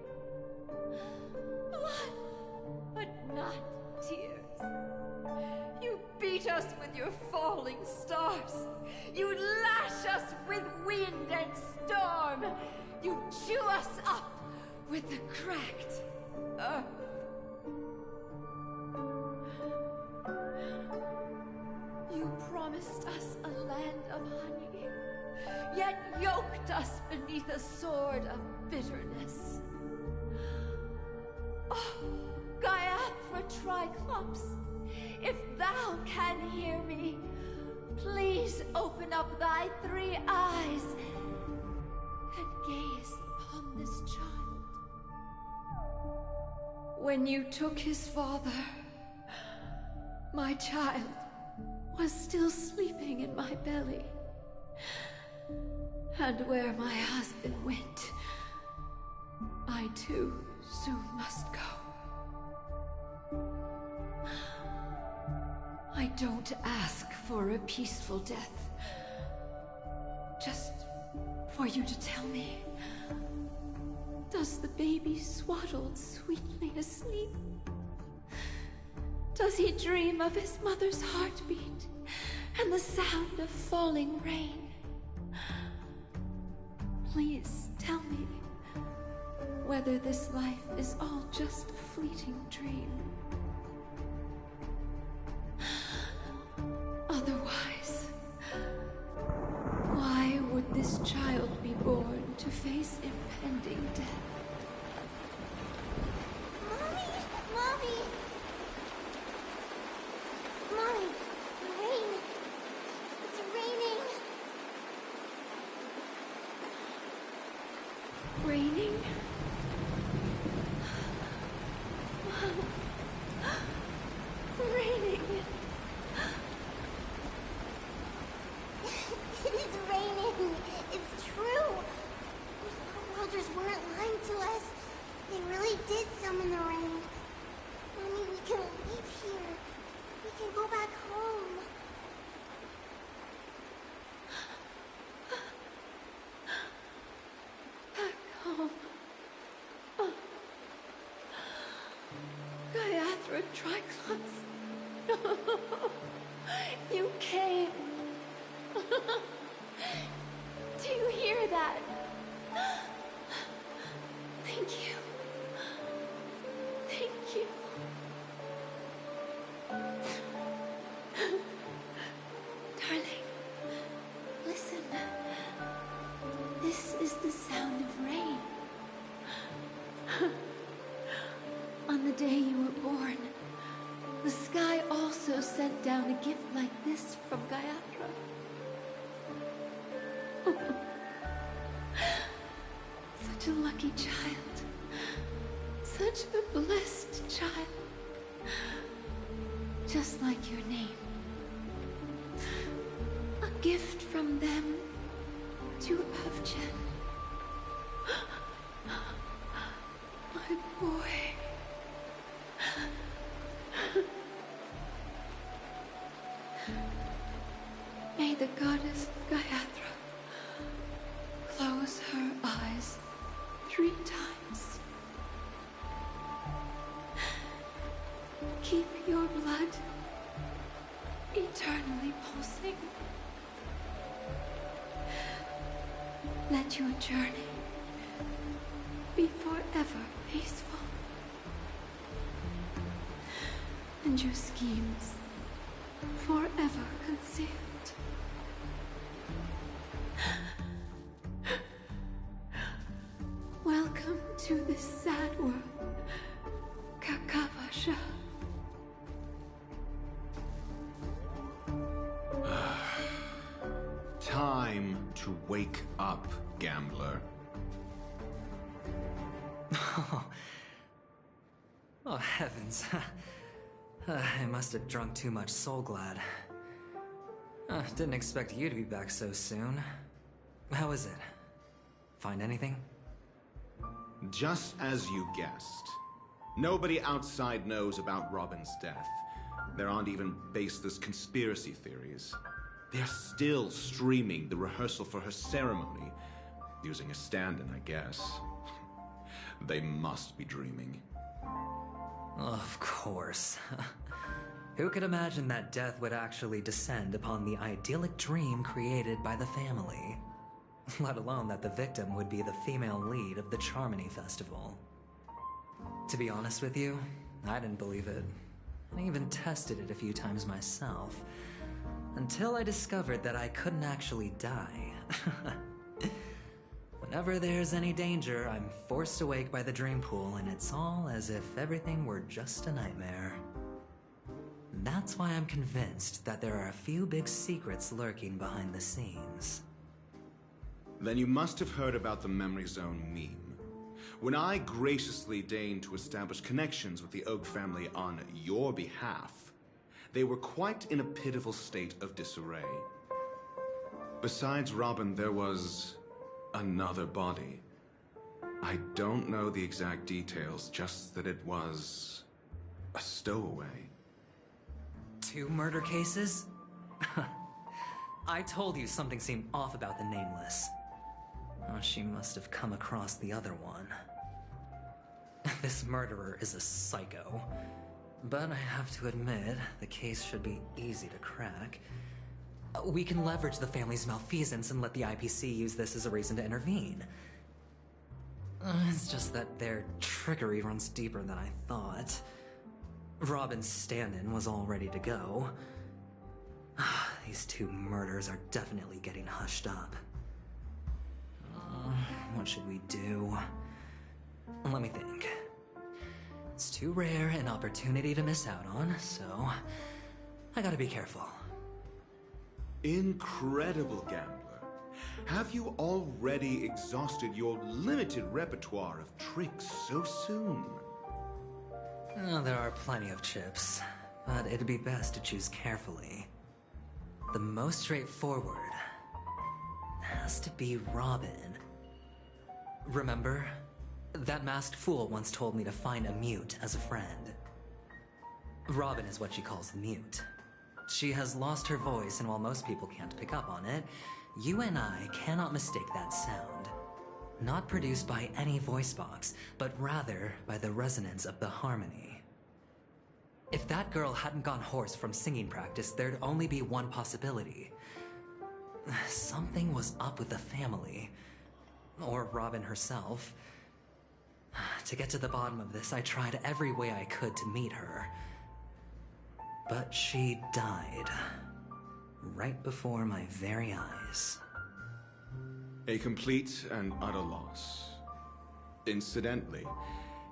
Blood, but not tears. You beat us with your falling stars. You lash us with wind and storm. You chew us up with the cracked earth. You promised us a land of honey, yet yoked us beneath a sword of bitterness. Oh, Gaia Pops, if thou can hear me, please open up thy 3 eyes and gaze upon this child. When you took his father, my child was still sleeping in my belly. And where my husband went, I too soon must go. I don't ask for a peaceful death. Just for you to tell me, does the baby swaddled sweetly asleep? Does he dream of his mother's heartbeat and the sound of falling rain? Please tell me whether this life is all just a fleeting dream. Otherwise, why would this child be born to face impending death? Mommy! Mommy! Mommy! Rain! It's raining! Raining? Raining. It is raining! It's true! Those worlders weren't lying to us. They really did summon the rain. Mommy, we can leave here. We can go back home. Back home. Gayatri Triclops. You came. Do you hear that? Thank you. Thank you. Darling, listen. This is the sound of rain. On the day you were born, the sky also sent down a gift like this from Gayatri. Such a lucky child. Such a blessed child. Just like your name. A gift from them to Avchen. My boy. May the goddess Gayatri close her eyes 3 times. Keep your blood eternally pulsing. Let your journey be forever peaceful. And your schemes forever concealed. Welcome to this sad world, Kakavasha. Time to wake up, gambler. Oh, heavens. I must have drunk too much Soul Glad. Didn't expect you to be back so soon. How is it? Find anything? Just as you guessed. Nobody outside knows about Robin's death. There aren't even baseless conspiracy theories. They're still streaming the rehearsal for her ceremony, using a stand-in, I guess. They must be dreaming. Of course. Who could imagine that death would actually descend upon the idyllic dream created by the family? Let alone that the victim would be the female lead of the Charmony Festival. To be honest with you, I didn't believe it. I even tested it a few times myself, until I discovered that I couldn't actually die. Whenever there's any danger, I'm forced awake by the dream pool, and it's all as if everything were just a nightmare. That's why I'm convinced that there are a few big secrets lurking behind the scenes. Then you must have heard about the Memory Zone meme. When I graciously deigned to establish connections with the Oak family on your behalf, they were quite in a pitiful state of disarray. Besides Robin, there was another body. I don't know the exact details, just that it was a stowaway. 2 murder cases? I told you something seemed off about the Nameless. Oh, she must have come across the other one. This murderer is a psycho. But I have to admit, the case should be easy to crack. We can leverage the family's malfeasance and let the IPC use this as a reason to intervene. It's just that their trickery runs deeper than I thought. Robin's stand-in was all ready to go. These 2 murders are definitely getting hushed up. What should we do? Let me think. It's too rare an opportunity to miss out on, so I gotta be careful. Incredible gambler. Have you already exhausted your limited repertoire of tricks so soon? There are plenty of chips, but it'd be best to choose carefully. The most straightforward has to be Robin. Remember? That masked fool once told me to find a mute as a friend. Robin is what she calls the mute. She has lost her voice, and while most people can't pick up on it, you and I cannot mistake that sound. Not produced by any voice box, but rather by the resonance of the harmony. If that girl hadn't gone hoarse from singing practice, there'd only be one possibility. Something was up with the family. Or Robin herself. To get to the bottom of this, I tried every way I could to meet her. But she died. Right before my very eyes. A complete and utter loss. Incidentally,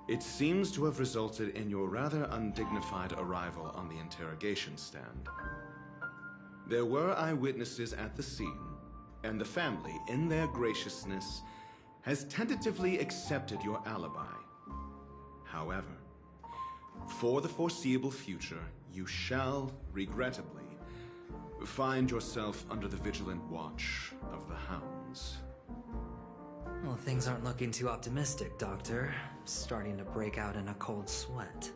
it seems to have resulted in your rather undignified arrival on the interrogation stand. There were eyewitnesses at the scene, and the family, in their graciousness, has tentatively accepted your alibi. However, for the foreseeable future, you shall, regrettably, find yourself under the vigilant watch of the Hounds. Well, things aren't looking too optimistic, Doctor. I'm starting to break out in a cold sweat.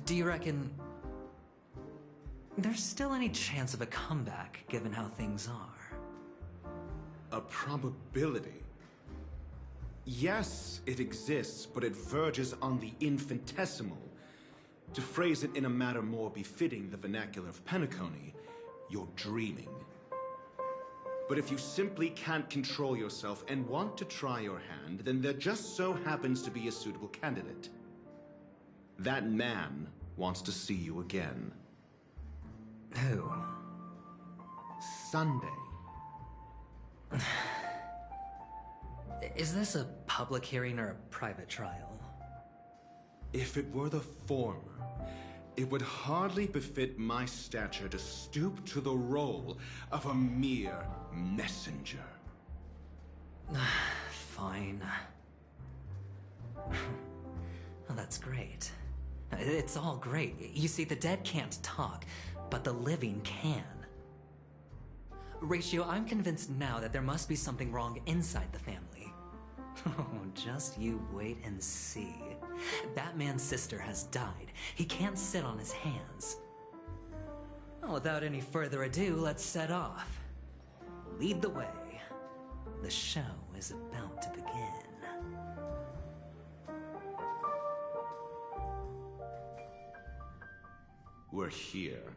Do you reckon there's still any chance of a comeback, given how things are? A probability? Yes, it exists, but it verges on the infinitesimal. To phrase it in a manner more befitting the vernacular of Penacony, you're dreaming. But if you simply can't control yourself and want to try your hand, then there just so happens to be a suitable candidate. That man wants to see you again. Who? Sunday. Is this a public hearing or a private trial? If it were the former, it would hardly befit my stature to stoop to the role of a mere messenger. Fine. Well, that's great. It's all great. You see, the dead can't talk, but the living can. Ratio, I'm convinced now that there must be something wrong inside the family. Oh, just you wait and see. That man's sister has died. He can't sit on his hands. Well, without any further ado, let's set off. Lead the way. The show is about to begin. We're here.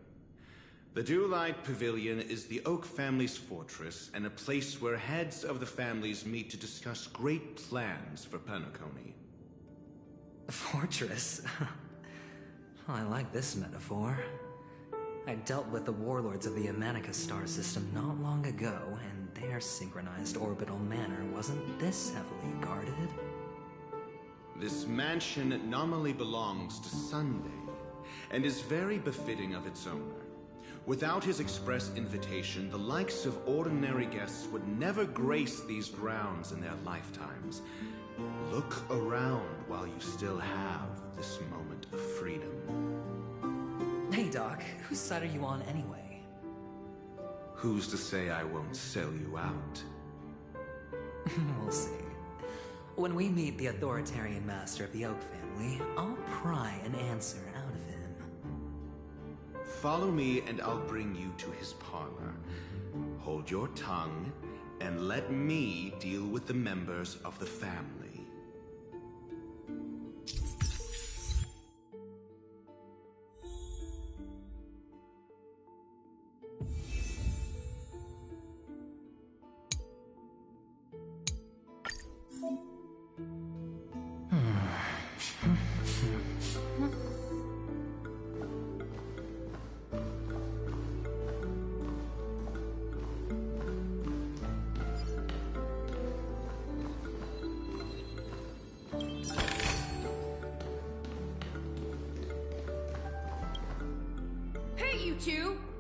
The Dewlight Pavilion is the Oak family's fortress and a place where heads of the families meet to discuss great plans for Penacony. Fortress? I like this metaphor. I dealt with the warlords of the Amanica star system not long ago, and their synchronized orbital manor wasn't this heavily guarded. This mansion nominally belongs to Sunday, and is very befitting of its owner. Without his express invitation, the likes of ordinary guests would never grace these grounds in their lifetimes. Look around while you still have this moment of freedom. Hey, Doc, whose side are you on anyway? Who's to say I won't sell you out? We'll see. When we meet the authoritarian master of the Oak family, I'll pry an answer out of him. Follow me and I'll bring you to his parlor. Hold your tongue and let me deal with the members of the family.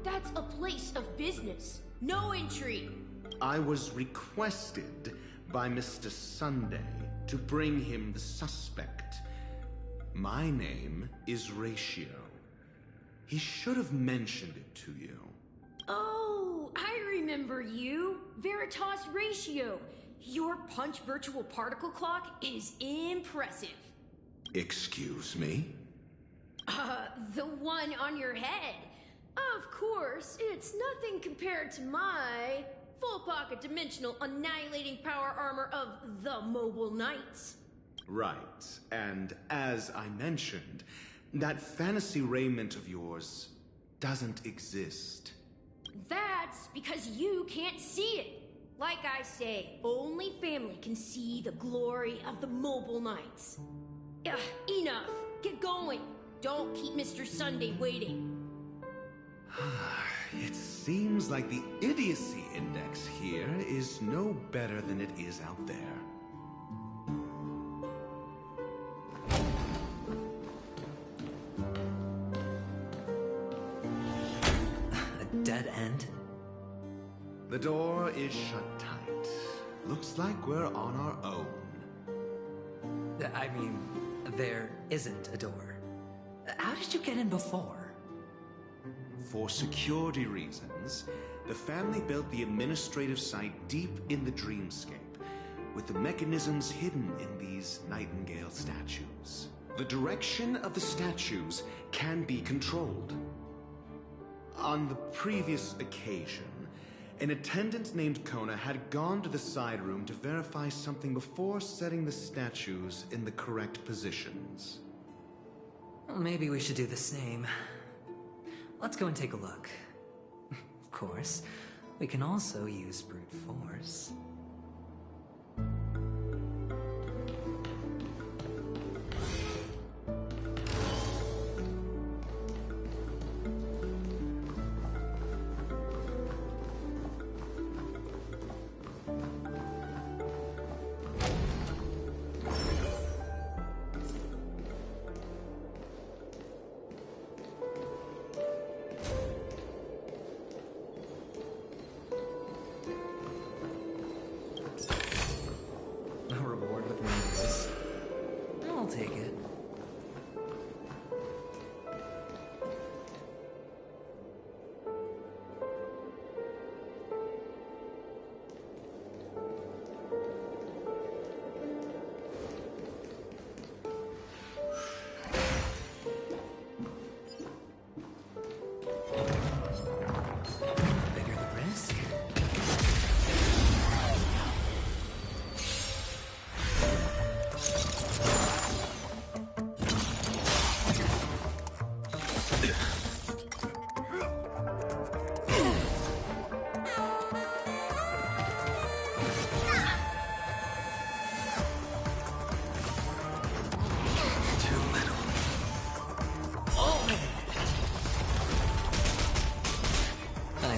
That's a place of business. No entry. I was requested by Mr. Sunday to bring him the suspect. My name is Ratio. He should have mentioned it to you. Oh, I remember you. Veritas Ratio. Your punch virtual particle clock is impressive. Excuse me? The one on your head. Of course, it's nothing compared to my full pocket dimensional annihilating power armor of the Mobile Knights. Right, and as I mentioned, that fantasy raiment of yours doesn't exist. That's because you can't see it. Like I say, only family can see the glory of the Mobile Knights. Enough. Get going. Don't keep Mr. Sunday waiting. It seems like the idiocy index here is no better than it is out there. A dead end? The door is shut tight. Looks like we're on our own. I mean, there isn't a door. How did you get in before? For security reasons, the family built the administrative site deep in the dreamscape, with the mechanisms hidden in these Nightingale statues. The direction of the statues can be controlled. On the previous occasion, an attendant named Kona had gone to the side room to verify something before setting the statues in the correct positions. Well, maybe we should do the same. Let's go and take a look. Of course, we can also use brute force.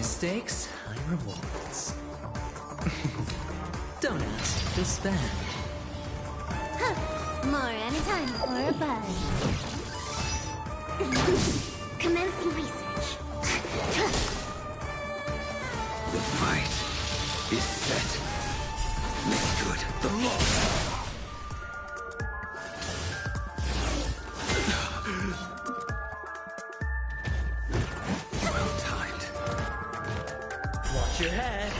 Stakes, high rewards. Don't ask, just spend. Huh. More anytime for a buzz. Commencing research. The fight is set. Make good the loss. Well timed. Watch your head.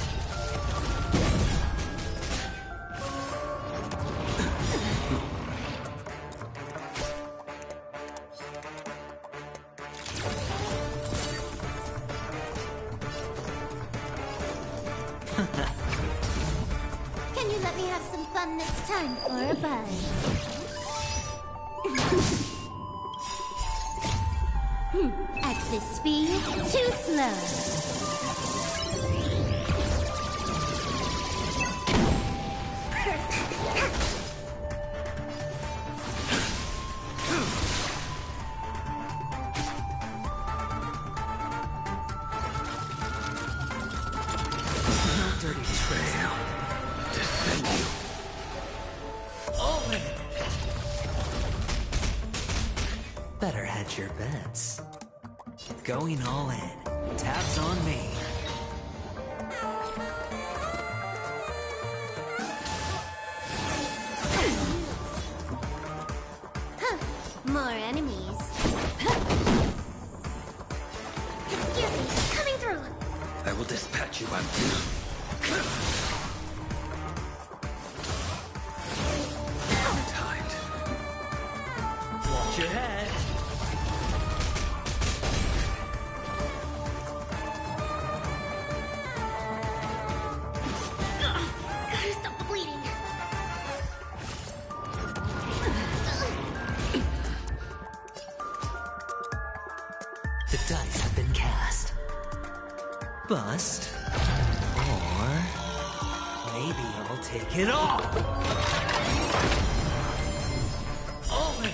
Can you let me have some fun this time for a buzz? At this speed, too slow. Dirty trail. Defend you. All in. Better hedge your bets. Going all in. Tabs on me. More enemies. Excuse me, coming through. I will dispatch you out. Timed. Watch your head. Gotta stop the bleeding. The dice have been cast. Bust. Or maybe I'll take it all. All in.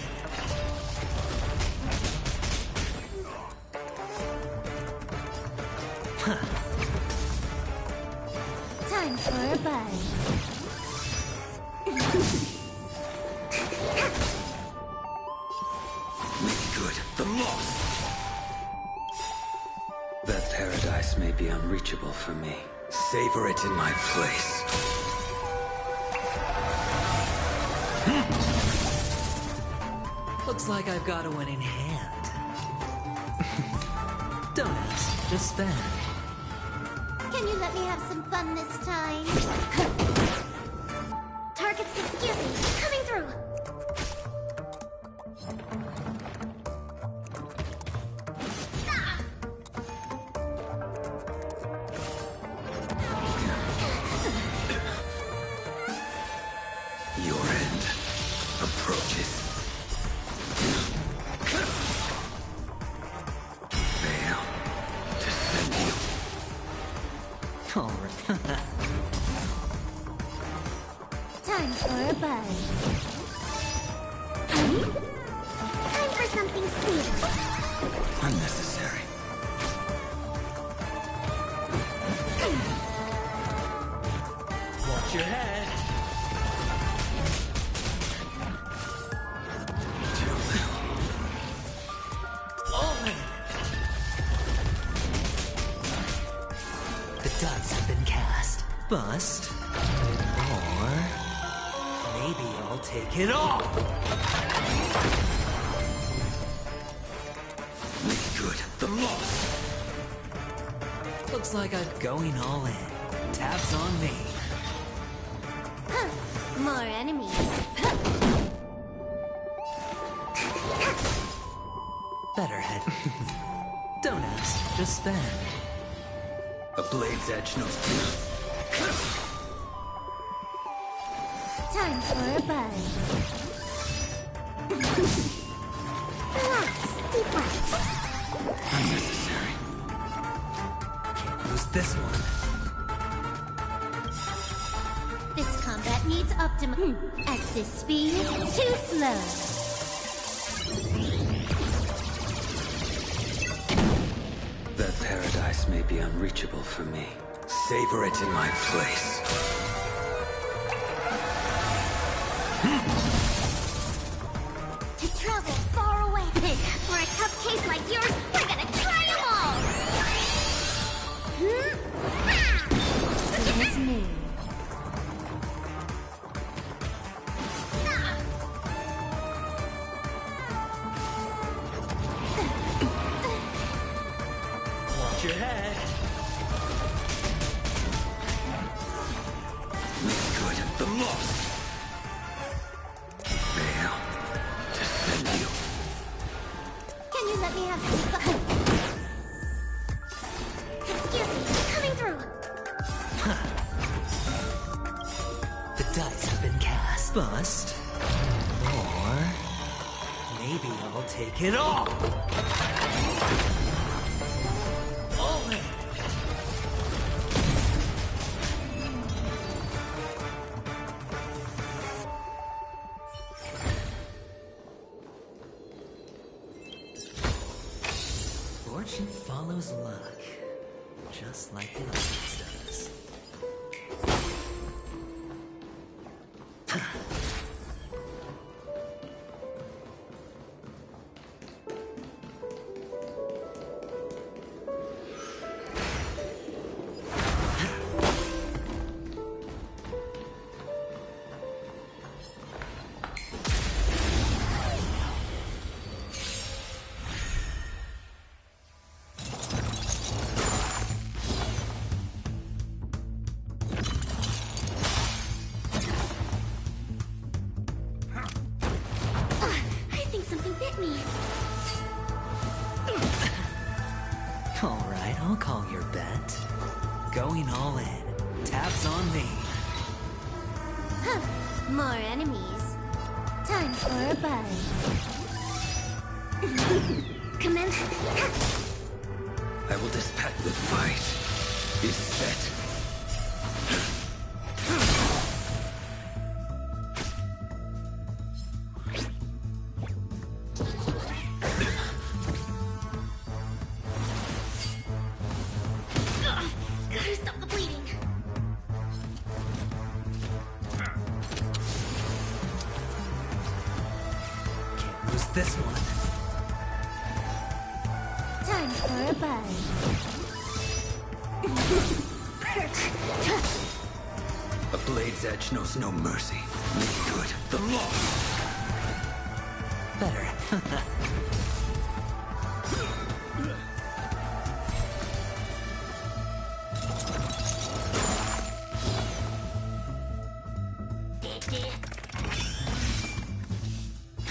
Time for a buzz. Make good the loss. That paradise may be unreachable for me. Savor it in my place. Looks like I've got a winning hand. Don't ask, just spend. Can you let me have some fun this time? Targets, excuse me, coming through. Your end approaches. Fail to send you. All right. Time for a buzz. Time for something sweet. Unnecessary. Watch your head. Too little. All in. The dice have been cast. Bust. Or maybe I'll take it all. Make good the loss. Looks like I'm going all in. Tabs on me. More enemies. Better head. Don't ask, just spend. A blade's edge knows. Time for a buzz. Relax, deep breaths. Unnecessary. Can't lose this one. This combat needs optimum. At this speed, too slow. That paradise may be unreachable for me. Savor it in my place. To travel far away for a tough like yours, we're gonna try them all! It's me. Watch your head. Good. The lost. Fail. Defend you. Can you let me have some fun? Excuse me, coming through. The dice have been cast. Bust. Or maybe I'll take it all. All in. Fortune follows luck, just like it always does. I think something bit me. All right, I'll call your bet. Going all in. Tabs on me. Huh. More enemies. Time for a buzz. Come in. I will dispatch the fight. Is set. Gotta stop the bleeding. Can't lose this one. Time for a buzz. A blade's edge knows no mercy. Make good. The lost. Better.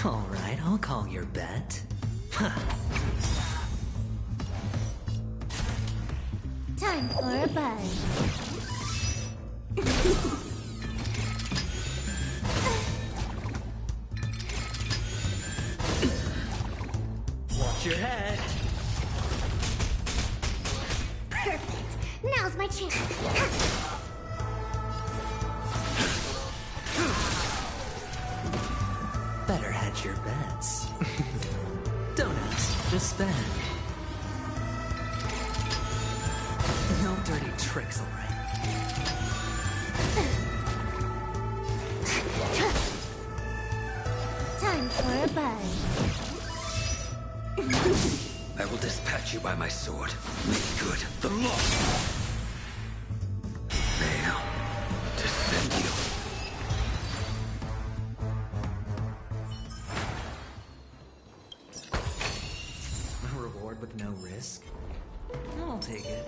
All right, I'll call your bet. Time for a buzz. Watch your head. Perfect. Now's my chance. Better hedge your bets. Don't ask, just spend. No dirty tricks, all right? Time for a buzz. I will dispatch you by my sword. Make good. The lost. Fail. Defend you. A reward with no risk? I'll take it.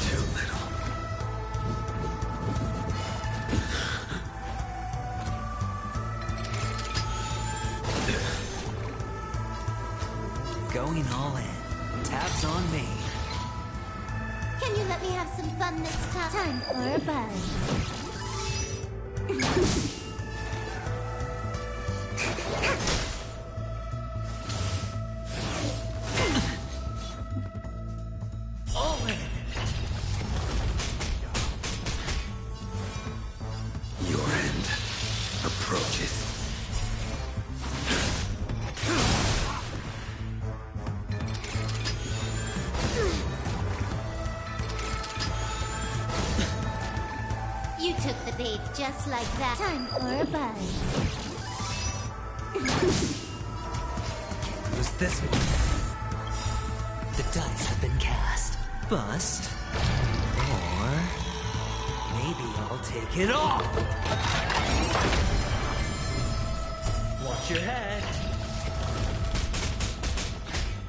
Too little. Going all in. Tabs on me. Can you let me have some fun this time? Time for a buzz. All in. Your end approaches. fate just like that. Time for a buzz. Who's this one? The dice have been cast. Bust. Or maybe I'll take it off. Watch your head.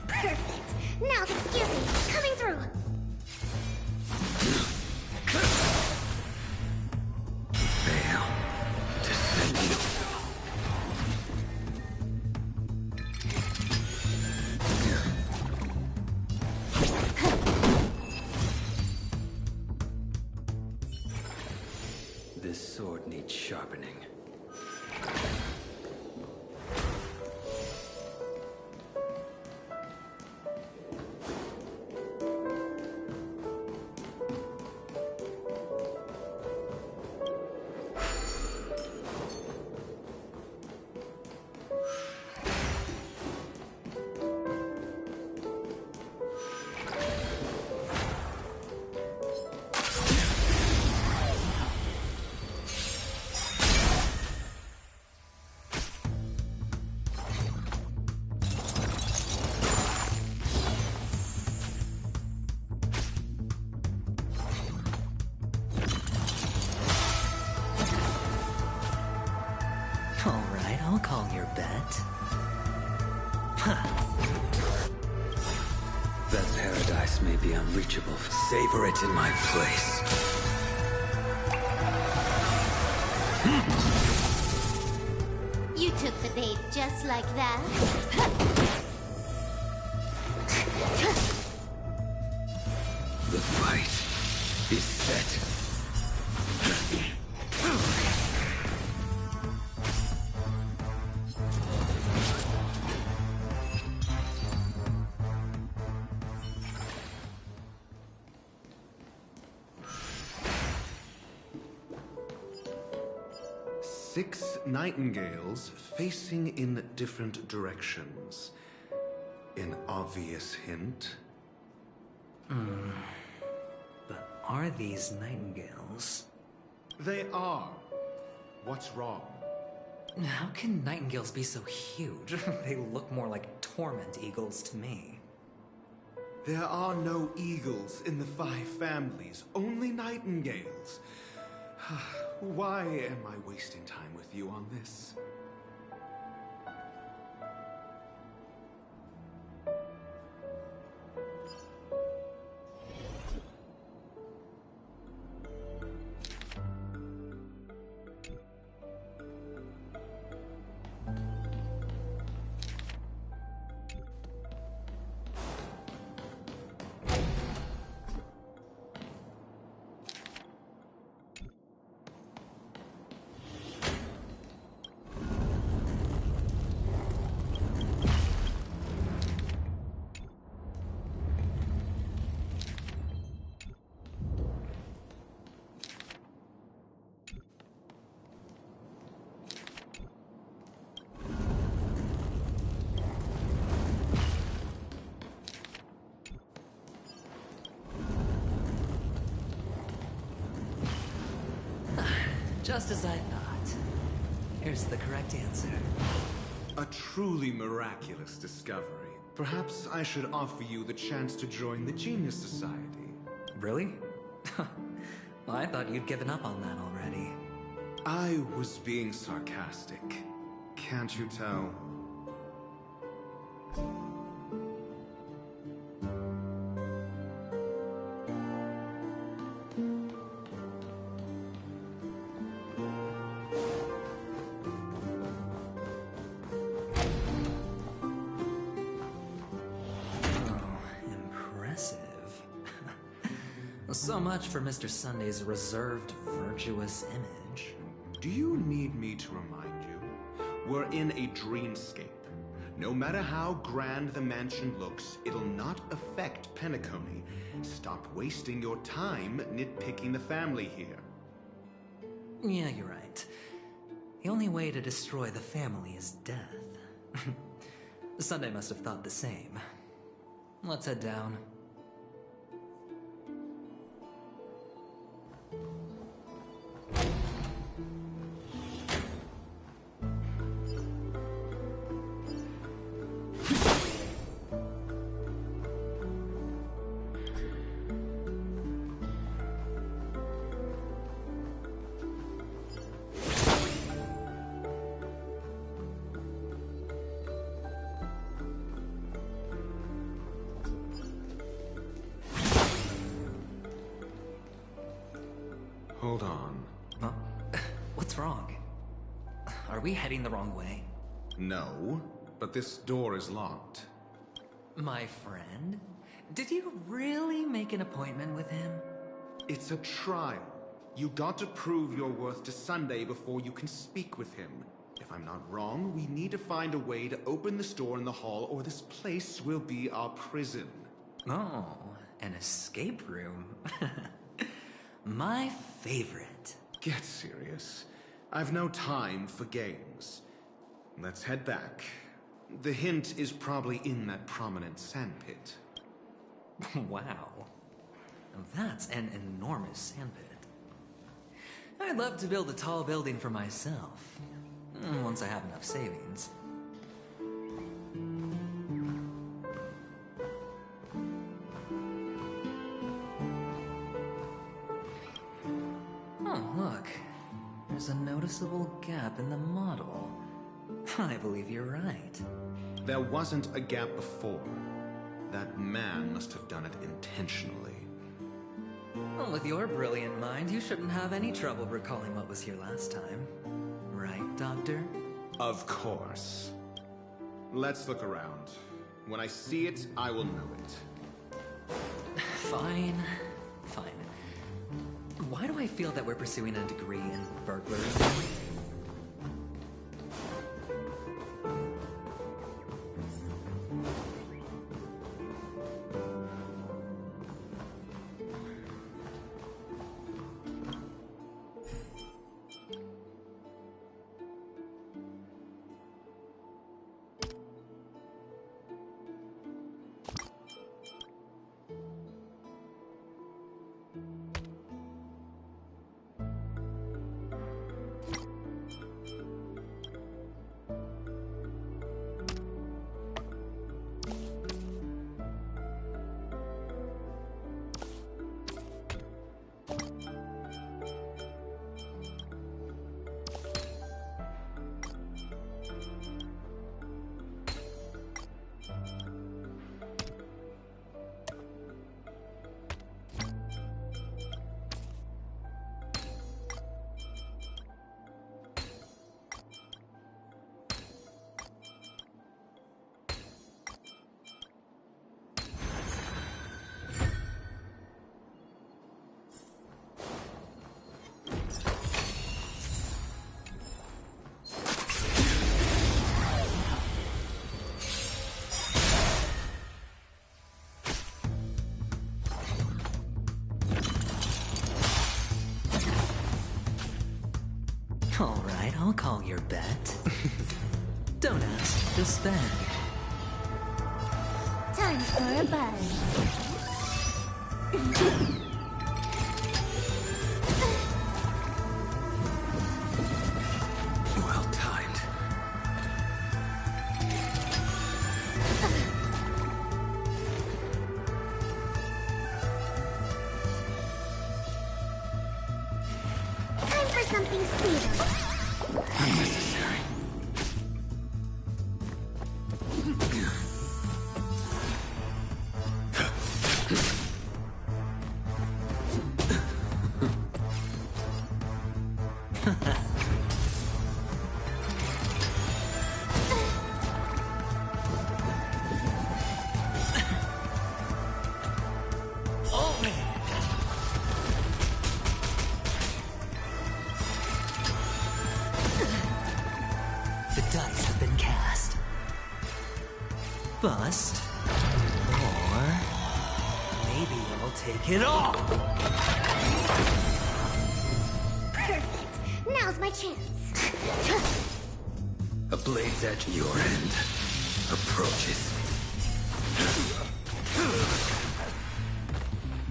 Perfect. Now the fury coming through. Fail. Descending. This sword needs sharpening. Alright, I'll call your bet. That paradise may be unreachable. Savor it in my place. You took the bait just like that. The fight is set. Six nightingales facing in different directions. An obvious hint. But are these nightingales? They are. What's wrong? How can nightingales be so huge? They look more like torment eagles to me. There are no eagles in the 5 families, only nightingales. Why am I wasting time with you on this? Just as I thought. Here's the correct answer. A truly miraculous discovery. Perhaps I should offer you the chance to join the Genius Society. Really? Well, I thought you'd given up on that already. I was being sarcastic. Can't you tell? So much for Mr. Sunday's reserved, virtuous image. Do you need me to remind you? We're in a dreamscape. No matter how grand the mansion looks, it'll not affect Penacony. Stop wasting your time nitpicking the family here. Yeah, you're right. The only way to destroy the family is death. Sunday must have thought the same. Let's head down. Hold on. Huh? What's wrong? Are we heading the wrong way? No, but this door is locked. My friend? Did you really make an appointment with him? It's a trial. You got to prove your worth to Sunday before you can speak with him. If I'm not wrong, we need to find a way to open this door in the hall, or this place will be our prison. Oh, an escape room. My favorite. Get serious. I've no time for games. Let's head back. The hint is probably in that prominent sandpit. Wow. That's an enormous sandpit. I'd love to build a tall building for myself. Once I have enough savings. Oh, look. There's a noticeable gap in the model. I believe you're right. There wasn't a gap before. That man must have done it intentionally. Well, with your brilliant mind, you shouldn't have any trouble recalling what was here last time. Right, Doctor? Of course. Let's look around. When I see it, I will know it. Fine. Fine. Why do I feel that we're pursuing a degree in burglary? All right, I'll call your bet. Don't ask, just spend. Time for a buzz. Well timed. Time for something sweeter. Unnecessary. The dice have been cast. Bust. Or maybe I'll take it all. Perfect. Now's my chance. A blade's edge at your end approaches.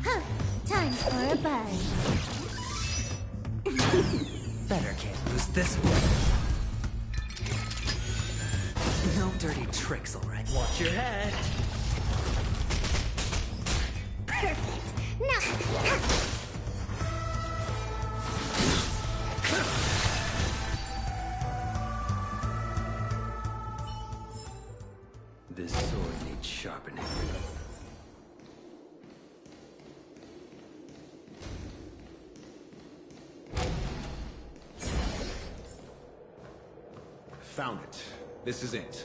Huh. Time for a buzz. Better can't lose this one. No dirty tricks, all right? Watch your head. Perfect. Now. This sword needs sharpening. found it. This is it.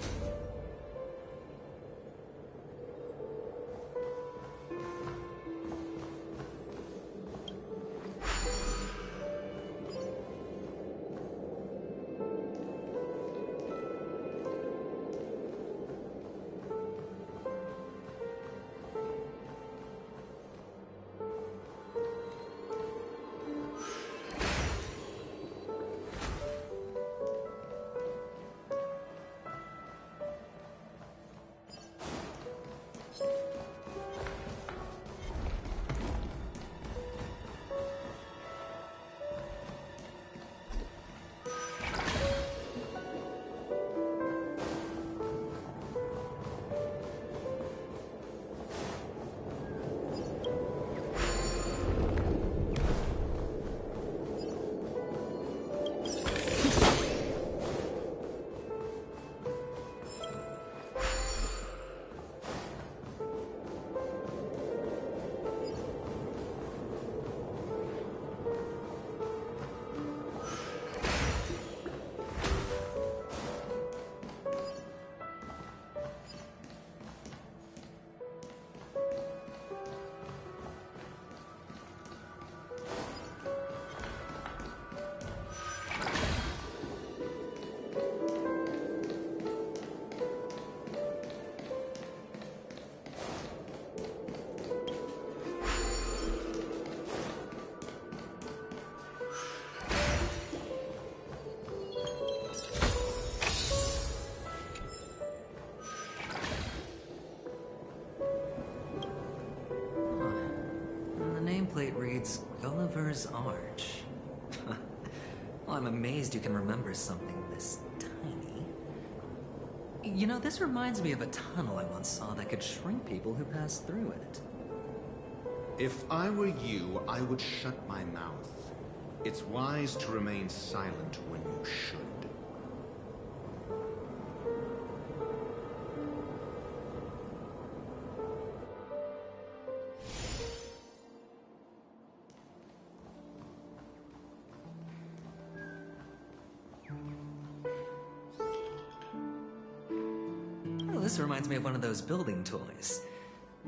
Nameplate reads Gulliver's Arch. Well, I'm amazed you can remember something this tiny. You know, this reminds me of a tunnel I once saw that could shrink people who passed through it. If I were you, I would shut my mouth. It's wise to remain silent when you should. This reminds me of one of those building toys.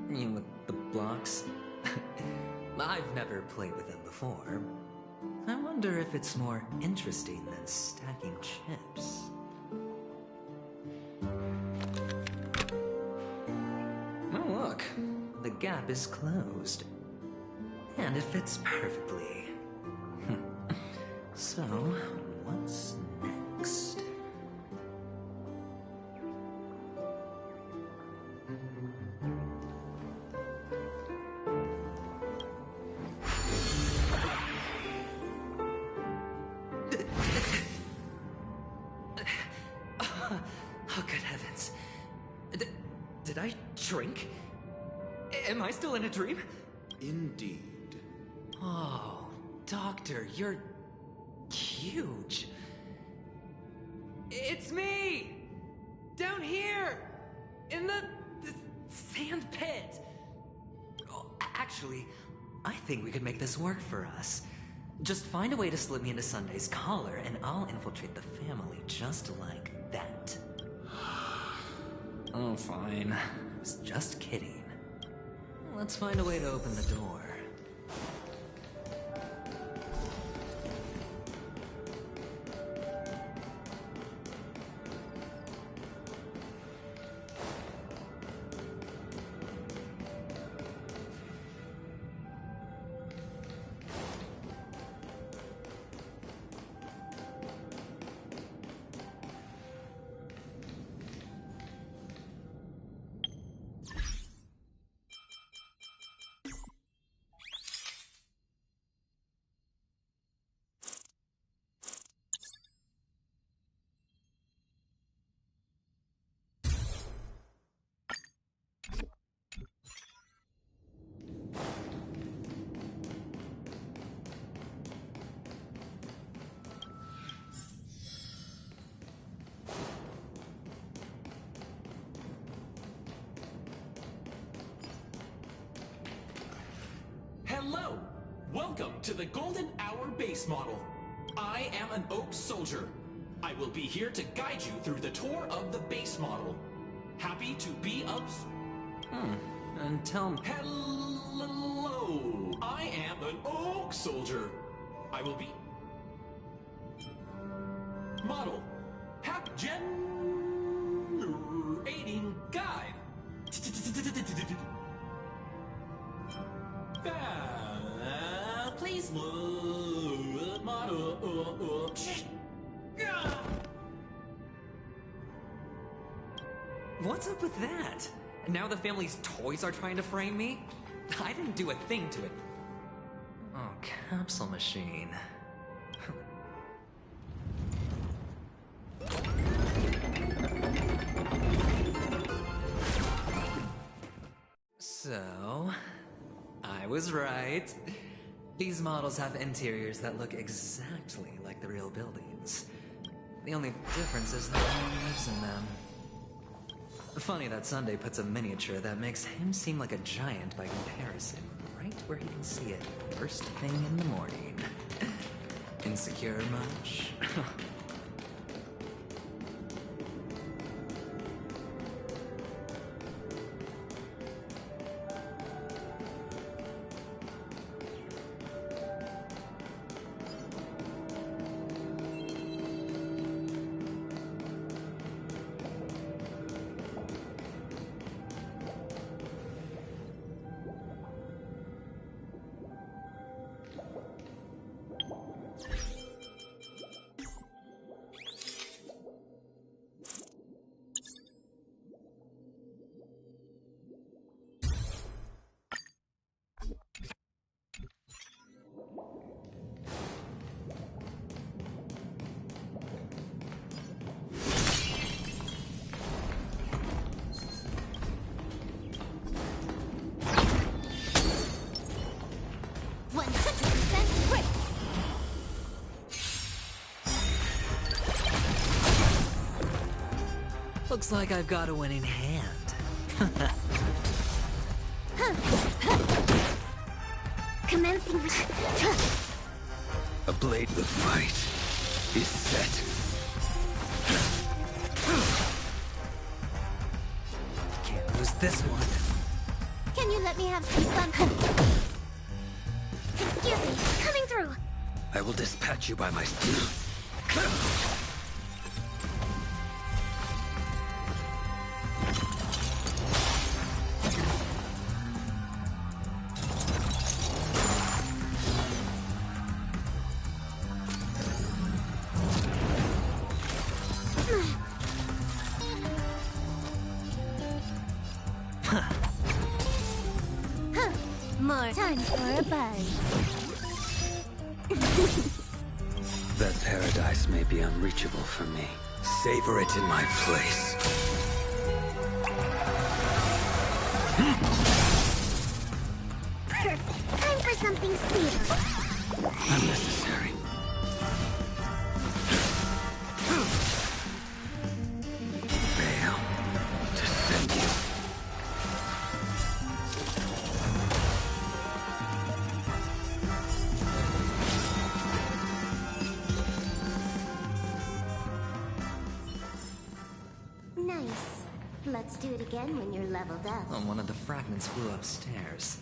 You know, with the blocks. I've never played with them before. I wonder if it's more interesting than stacking chips. Oh, look. The gap is closed. And it fits perfectly. So, what's next? Oh, good heavens. Did I shrink? Am I still in a dream? Indeed. Oh, Doctor, you're huge. It's me! Down here! In the sand pit! Oh, actually, I think we could make this work for us. Just find a way to slip me into Sunday's collar, and I'll infiltrate the family just like that. Oh, fine. I was just kidding. Let's find a way to open the door. Hello! Welcome to the Golden Hour base model. I am an Oak Soldier. I will be here to guide you through the tour of the base model. Happy to be of... And tell me... Hello! I am an Oak Soldier. I will be... Model. Generating guide. Please look, model. What's up with that? Now the family's toys are trying to frame me? I didn't do a thing to it. Oh, capsule machine. So, I was right. These models have interiors that look exactly like the real buildings. The only difference is that no one lives in them. Funny that Sunday puts a miniature that makes him seem like a giant by comparison, right where he can see it first thing in the morning. Insecure much? Looks like I've got a winning hand. Commencing. A blade of fight is set. Can't lose this one. Can you let me have some fun? Excuse me, coming through. I will dispatch you by my steel. More time for a buzz. That paradise may be unreachable for me. Savor it in my place. Perfect. Time for something sweeter. Unnecessary. Veil to send you. Nice. Let's do it again when you're leveled up. Oh, one of the fragments flew upstairs.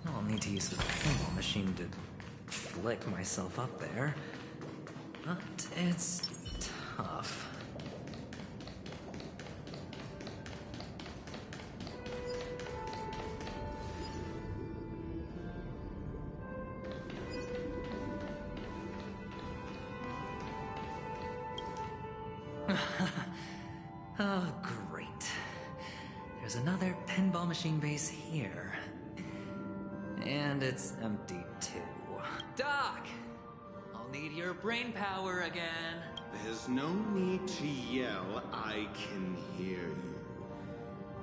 I'll need to use the pinball machine to flick myself up there. But it's tough. Oh, great. There's another pinball machine base here. And it's empty, too. Doc! I'll need your brain power again. There's no need to yell. I can hear you.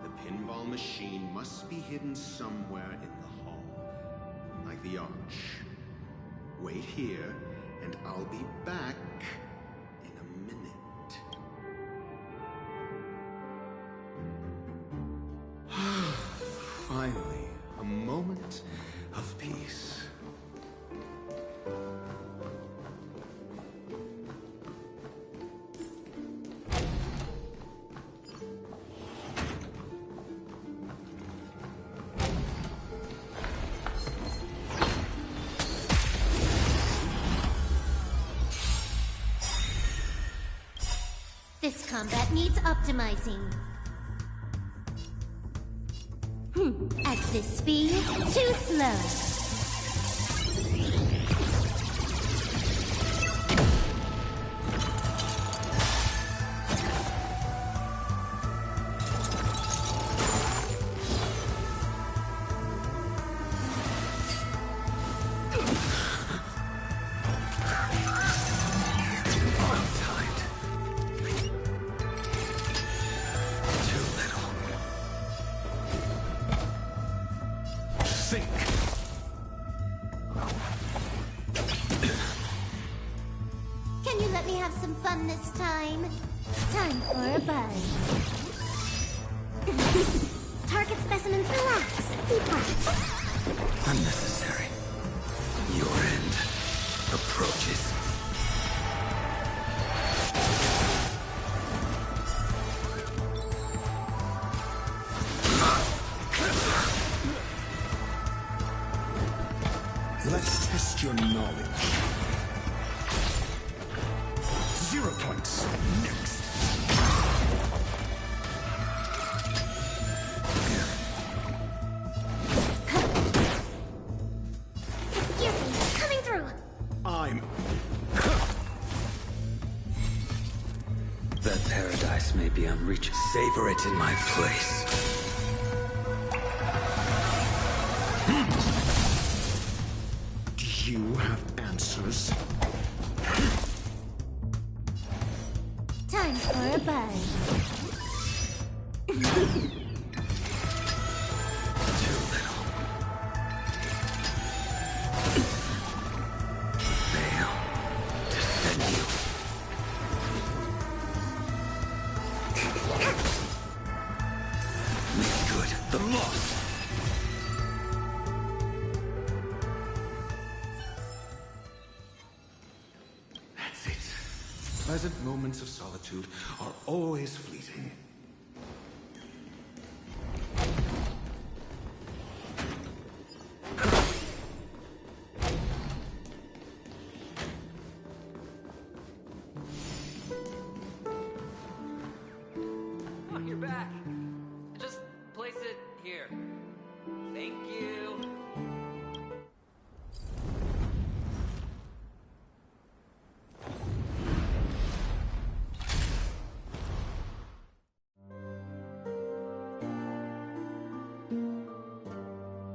The pinball machine must be hidden somewhere in the hall. Like the arch. Wait here, and I'll be back in a minute. Finally, a moment of peace. combat needs optimizing. At this speed, too slow. Can you let me have some fun this time? Time for a buzz. Target specimens relax. Deep breath. Unnecessary. Your end approaches. Let's test your knowledge. 0 points. Next. Excuse me, coming through. That paradise may be unreachable. Savor it in my place. Do you have answers? Time for a buzz. Make good the loss. That's it. Pleasant moments of solitude are always fleeting. Oh, you're back. Just place it here. Thank you.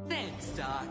Thanks, Doc.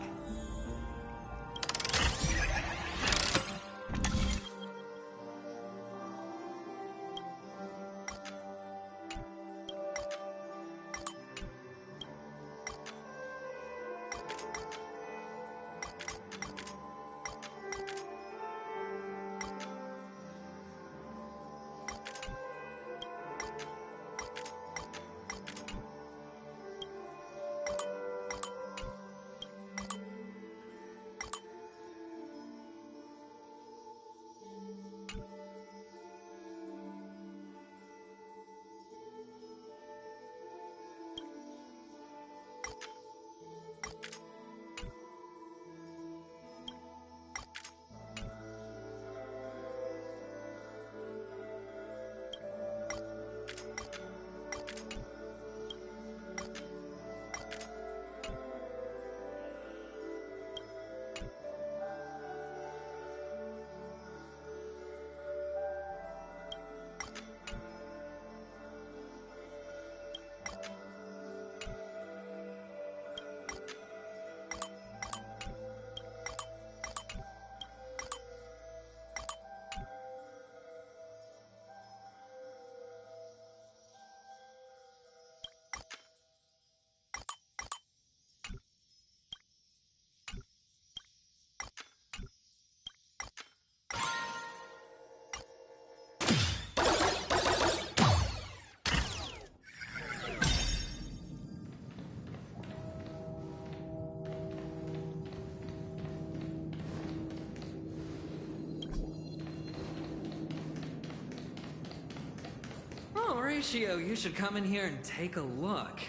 Horatio, you should come in here and take a look.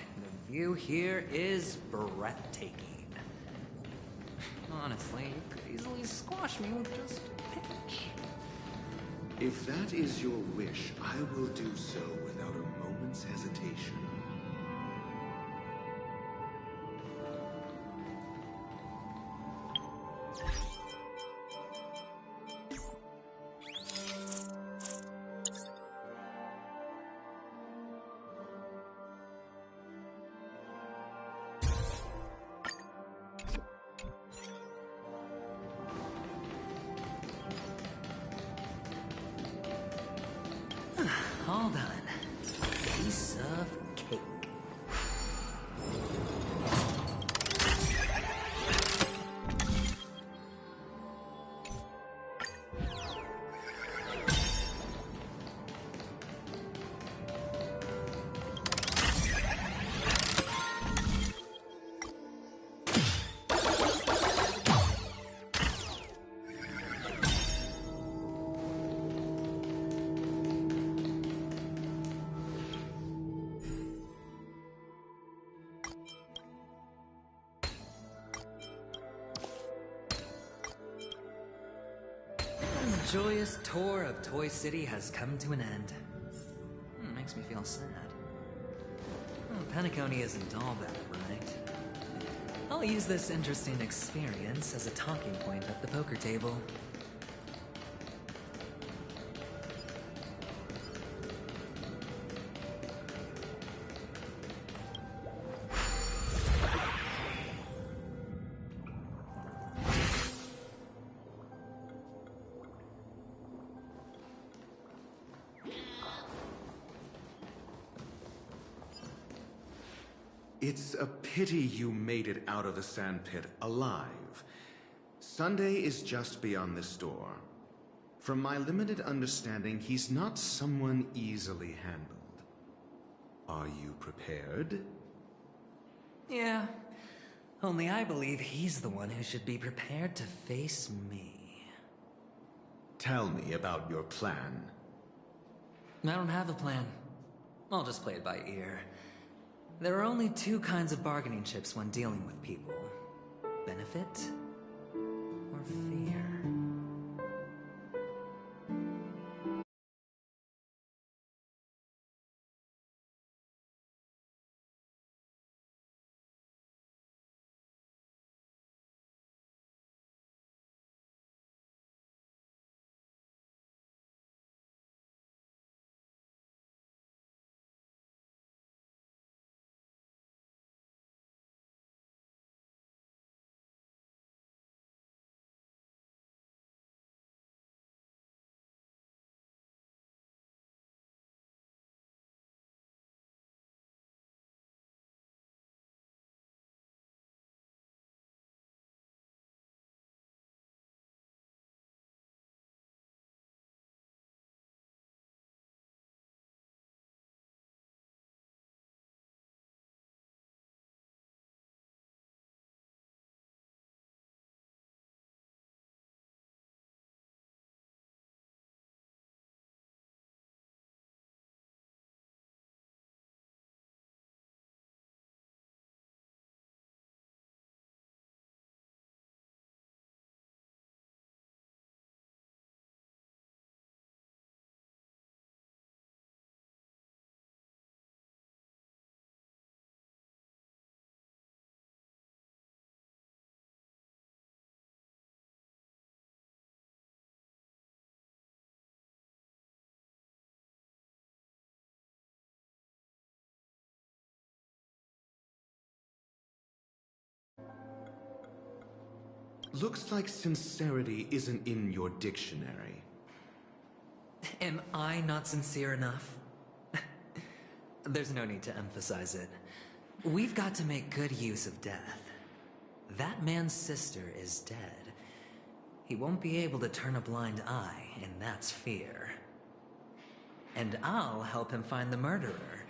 The view here is breathtaking. Honestly, you could easily squash me with just a pinch. If that is your wish, I will do so without a moment's hesitation. All done. Piece of cake. The joyous tour of Toy City has come to an end. Makes me feel sad. Well, Penacony isn't all bad, right? I'll use this interesting experience as a talking point at the poker table. It's a pity you made it out of the sandpit alive. Sunday is just beyond this door. From my limited understanding, he's not someone easily handled. Are you prepared? Yeah. Only I believe he's the one who should be prepared to face me. Tell me about your plan. I don't have a plan. I'll just play it by ear. There are only two kinds of bargaining chips when dealing with people. Benefit or fear. Looks like sincerity isn't in your dictionary. Am I not sincere enough? There's no need to emphasize it. We've got to make good use of death. That man's sister is dead. He won't be able to turn a blind eye, and that's fear. And I'll help him find the murderer.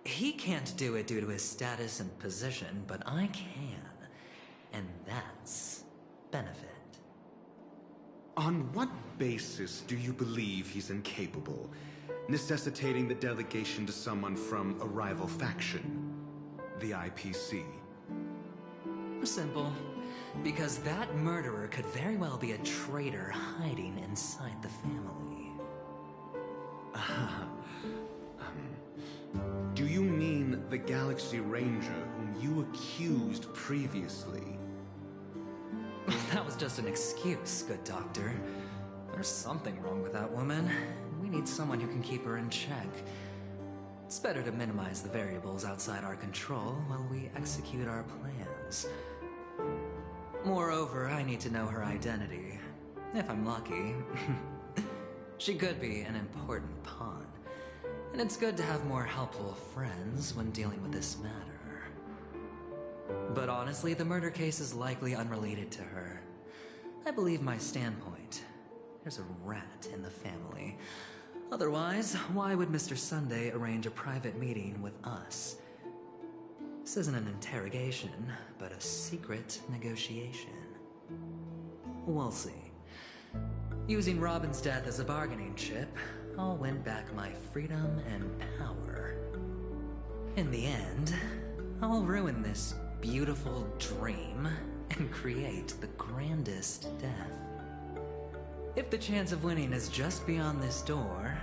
He can't do it due to his status and position, but I can. And that's benefit. On what basis do you believe he's incapable, necessitating the delegation to someone from a rival faction? The IPC? Simple. Because that murderer could very well be a traitor hiding inside the family. Do you mean the Galaxy Ranger whom you accused previously? That was just an excuse, good doctor. There's something wrong with that woman. We need someone who can keep her in check. It's better to minimize the variables outside our control while we execute our plans. Moreover, I need to know her identity. If I'm lucky. She could be an important pawn. And it's good to have more helpful friends when dealing with this matter. But honestly, the murder case is likely unrelated to her. I believe my standpoint. There's a rat in the family. Otherwise, why would Mr. Sunday arrange a private meeting with us? This isn't an interrogation, but a secret negotiation. We'll see. Using Robin's death as a bargaining chip, I'll win back my freedom and power. In the end, I'll ruin this beautiful dream and create the grandest death. If the chance of winning is just beyond this door,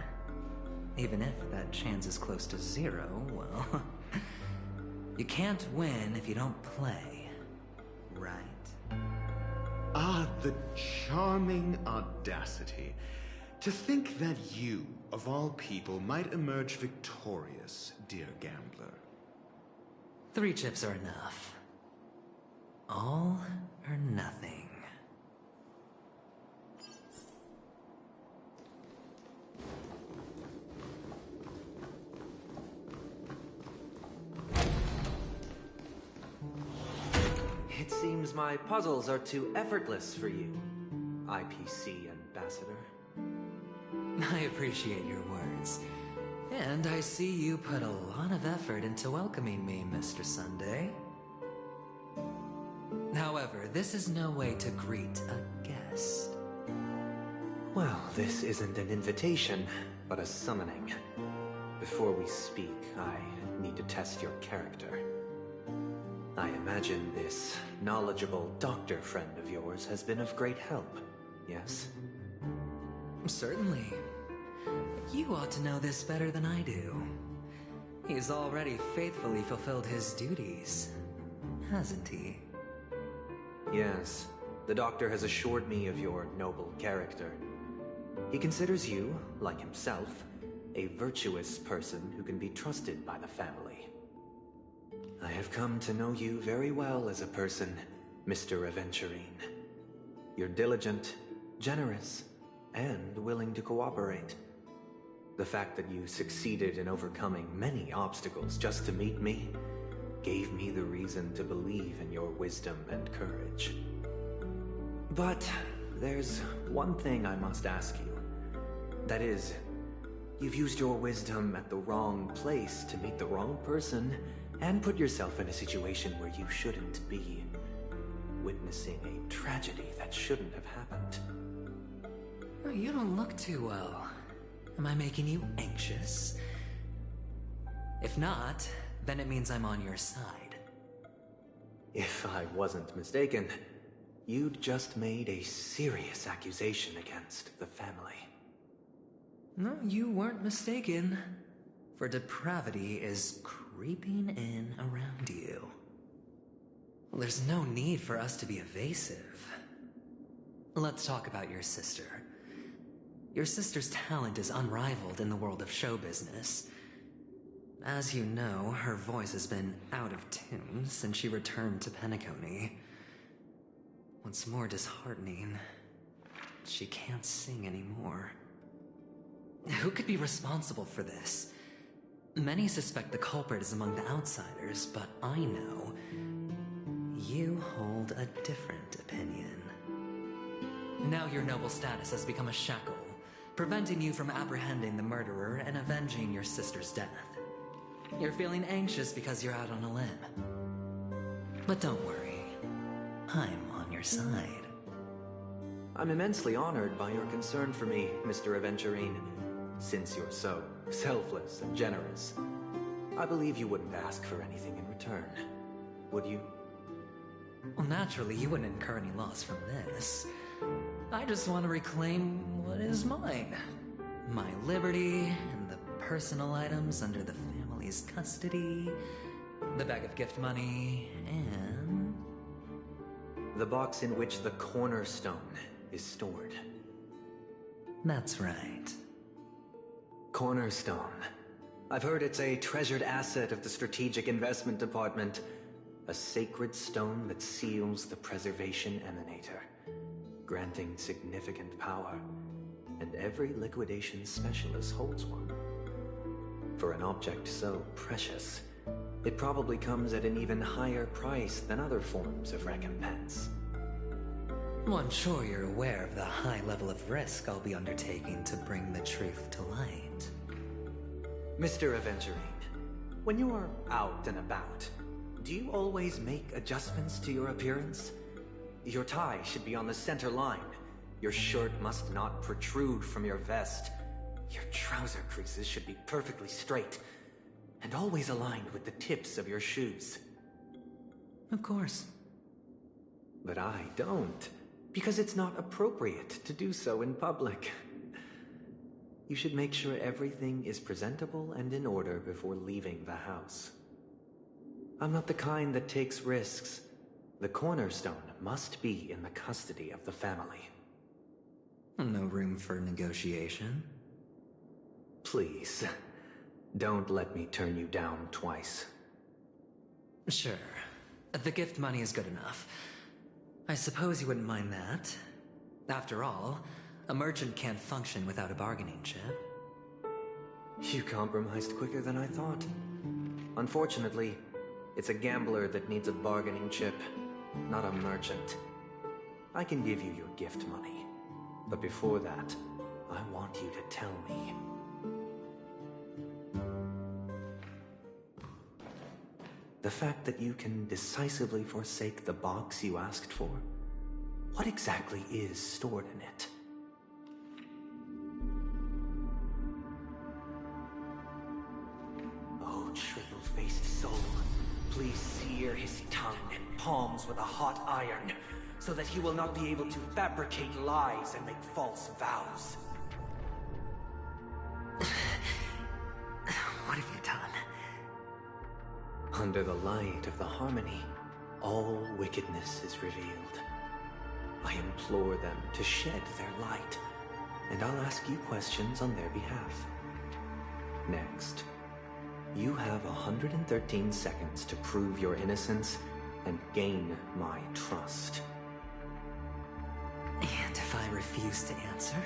even if that chance is close to zero, well, you can't win if you don't play, right? Ah, the charming audacity. To think that you, of all people, might emerge victorious, dear gambler. 3 chips are enough. All or nothing. It seems my puzzles are too effortless for you, IPC Ambassador. I appreciate your words. And I see you put a lot of effort into welcoming me, Mr. Sunday. However, this is no way to greet a guest. Well, this isn't an invitation, but a summoning. Before we speak, I need to test your character. I imagine this knowledgeable doctor friend of yours has been of great help, yes? Certainly. You ought to know this better than I do. He's already faithfully fulfilled his duties, hasn't he? Yes. The doctor has assured me of your noble character. He considers you, like himself, a virtuous person who can be trusted by the family. I have come to know you very well as a person, Mr. Aventurine. You're diligent, generous, and willing to cooperate. The fact that you succeeded in overcoming many obstacles just to meet me gave me the reason to believe in your wisdom and courage. But there's one thing I must ask you. That is, you've used your wisdom at the wrong place to meet the wrong person and put yourself in a situation where you shouldn't be, witnessing a tragedy that shouldn't have happened. Oh, you don't look too well. Am I making you anxious? If not, then it means I'm on your side. If I wasn't mistaken, you'd just made a serious accusation against the family. No, you weren't mistaken. For depravity is creeping in around you. Well, there's no need for us to be evasive. Let's talk about your sister. Your sister's talent is unrivaled in the world of show business. As you know, her voice has been out of tune since she returned to Penacony. What's more disheartening, she can't sing anymore. Who could be responsible for this? Many suspect the culprit is among the outsiders, but I know you hold a different opinion. Now your noble status has become a shackle, preventing you from apprehending the murderer and avenging your sister's death. You're feeling anxious because you're out on a limb. But don't worry, I'm on your side. I'm immensely honored by your concern for me, Mr. Aventurine. Since you're so selfless and generous, I believe you wouldn't ask for anything in return, would you? Well, naturally, you wouldn't incur any loss from this. I just want to reclaim what is mine. my liberty, and the personal items under the family's custody, the bag of gift money, and... the box in which the cornerstone is stored. That's right. Cornerstone. I've heard it's a treasured asset of the Strategic Investment Department. A sacred stone that seals the Preservation Emanator, granting significant power, and every liquidation specialist holds one. For an object so precious, it probably comes at an even higher price than other forms of recompense. Well, I'm sure you're aware of the high level of risk I'll be undertaking to bring the truth to light. Mr. Aventurine, when you're out and about, do you always make adjustments to your appearance? Your tie should be on the center line. Your shirt must not protrude from your vest. Your trouser creases should be perfectly straight, and always aligned with the tips of your shoes. Of course. But I don't, because it's not appropriate to do so in public. You should make sure everything is presentable and in order before leaving the house. I'm not the kind that takes risks. The cornerstone must be in the custody of the family. No room for negotiation? Please, don't let me turn you down twice. Sure. The gift money is good enough. I suppose you wouldn't mind that. After all, a merchant can't function without a bargaining chip. You compromised quicker than I thought. Unfortunately, it's a gambler that needs a bargaining chip, not a merchant. I can give you your gift money, but before that, I want you to tell me. The fact that you can decisively forsake the box you asked for, what exactly is stored in it? Oh, triple-faced soul. Please sear his tongue and palms with a hot iron, so that he will not be able to fabricate lies and make false vows. What have you done? Under the light of the harmony, all wickedness is revealed. I implore them to shed their light, and I'll ask you questions on their behalf. Next, you have 113 seconds to prove your innocence and gain my trust. And if I refuse to answer?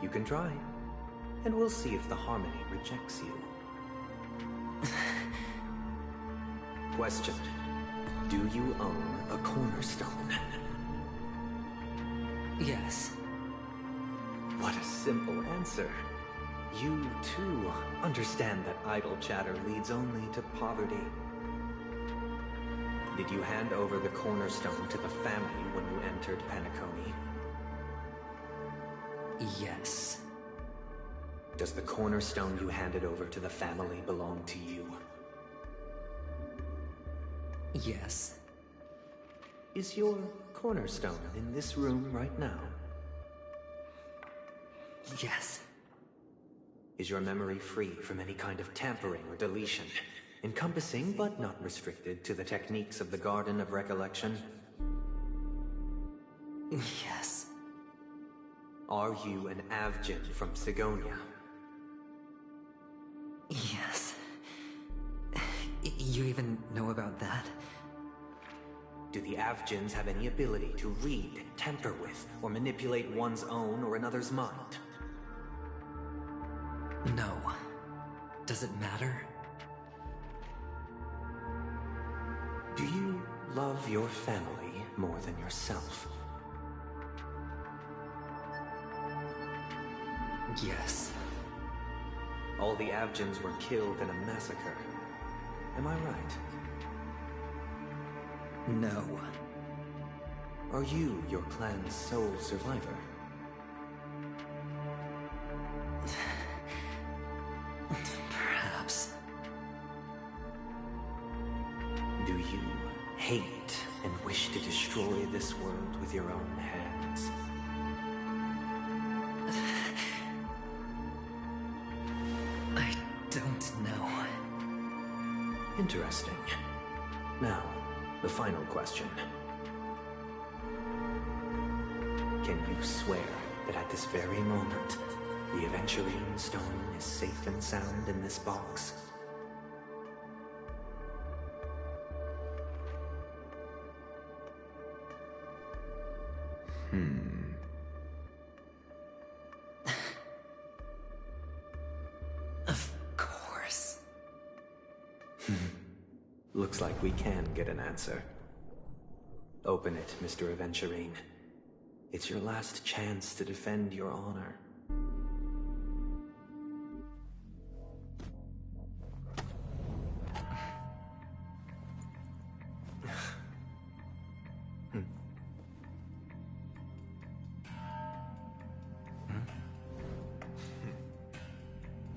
You can try, and we'll see if the harmony rejects you. Question. Do you own a cornerstone? Yes. What a simple answer. You, too, understand that idle chatter leads only to poverty. Did you hand over the cornerstone to the family when you entered Penacony? Yes. Does the cornerstone you handed over to the family belong to you? Yes. Is your cornerstone in this room right now? Yes. Is your memory free from any kind of tampering or deletion, encompassing but not restricted to the techniques of the Garden of Recollection? Yes. Are you an Avgin from Sigonia? Yes. You even know about that? Do the Avgins have any ability to read, tamper with, or manipulate one's own or another's mind? No. Does it matter? Do you love your family more than yourself? Yes. All the Avgins were killed in a massacre. Am I right? No. Are you your clan's sole survivor? Perhaps. Do you hate and wish to destroy this world with your own hands? Interesting. Now, the final question. Can you swear that at this very moment, the Aventurine Stone is safe and sound in this box? Of course. Looks like we can get an answer. Open it, Mr. Aventurine. It's your last chance to defend your honor.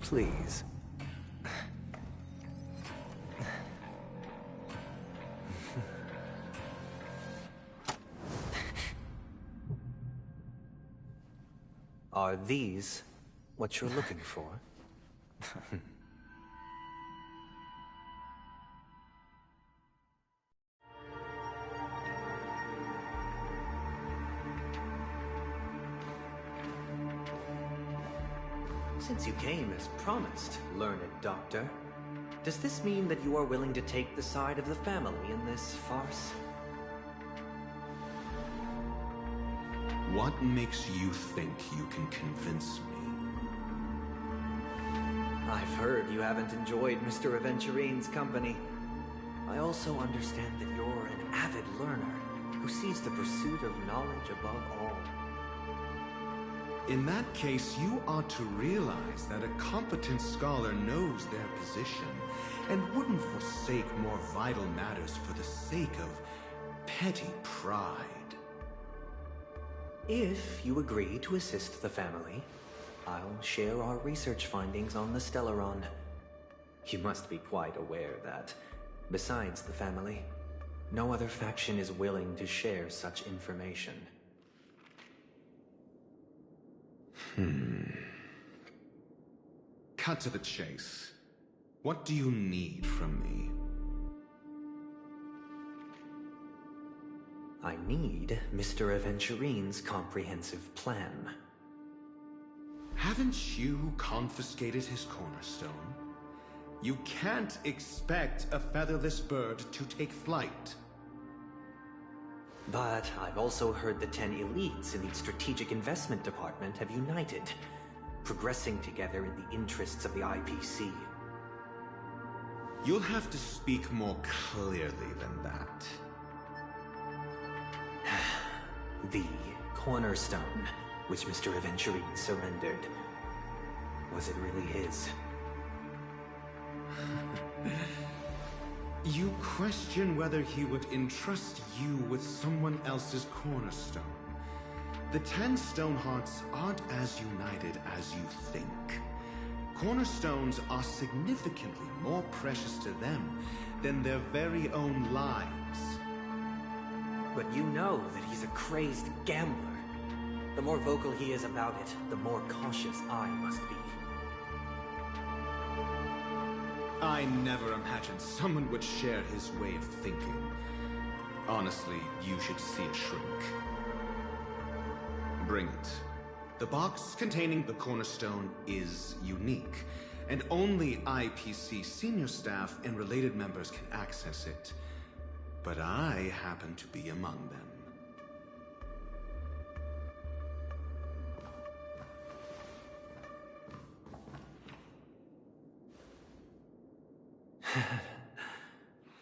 Please. Are these what you're looking for? Since you came as promised, learned doctor, does this mean that you are willing to take the side of the family in this farce? What makes you think you can convince me? I've heard you haven't enjoyed Mr. Aventurine's company. I also understand that you're an avid learner who sees the pursuit of knowledge above all. In that case, you ought to realize that a competent scholar knows their position and wouldn't forsake more vital matters for the sake of petty pride. If you agree to assist the family, I'll share our research findings on the Stellaron. You must be quite aware that, besides the family, no other faction is willing to share such information. Cut to the chase. What do you need from me? I need Mr. Aventurine's comprehensive plan. Haven't you confiscated his cornerstone? You can't expect a featherless bird to take flight. But I've also heard the 10 elites in the Strategic Investment Department have united, progressing together in the interests of the IPC. You'll have to speak more clearly than that. The cornerstone, which Mr. Aventurine surrendered. Was it really his? You question whether he would entrust you with someone else's cornerstone. The 10 Stonehearts aren't as united as you think. Cornerstones are significantly more precious to them than their very own lives. But you know that he's a crazed gambler. The more vocal he is about it, the more cautious I must be. I never imagined someone would share his way of thinking. Honestly, you should see a shrink. Bring it. The box containing the cornerstone is unique, and only IPC senior staff and related members can access it. But I happen to be among them.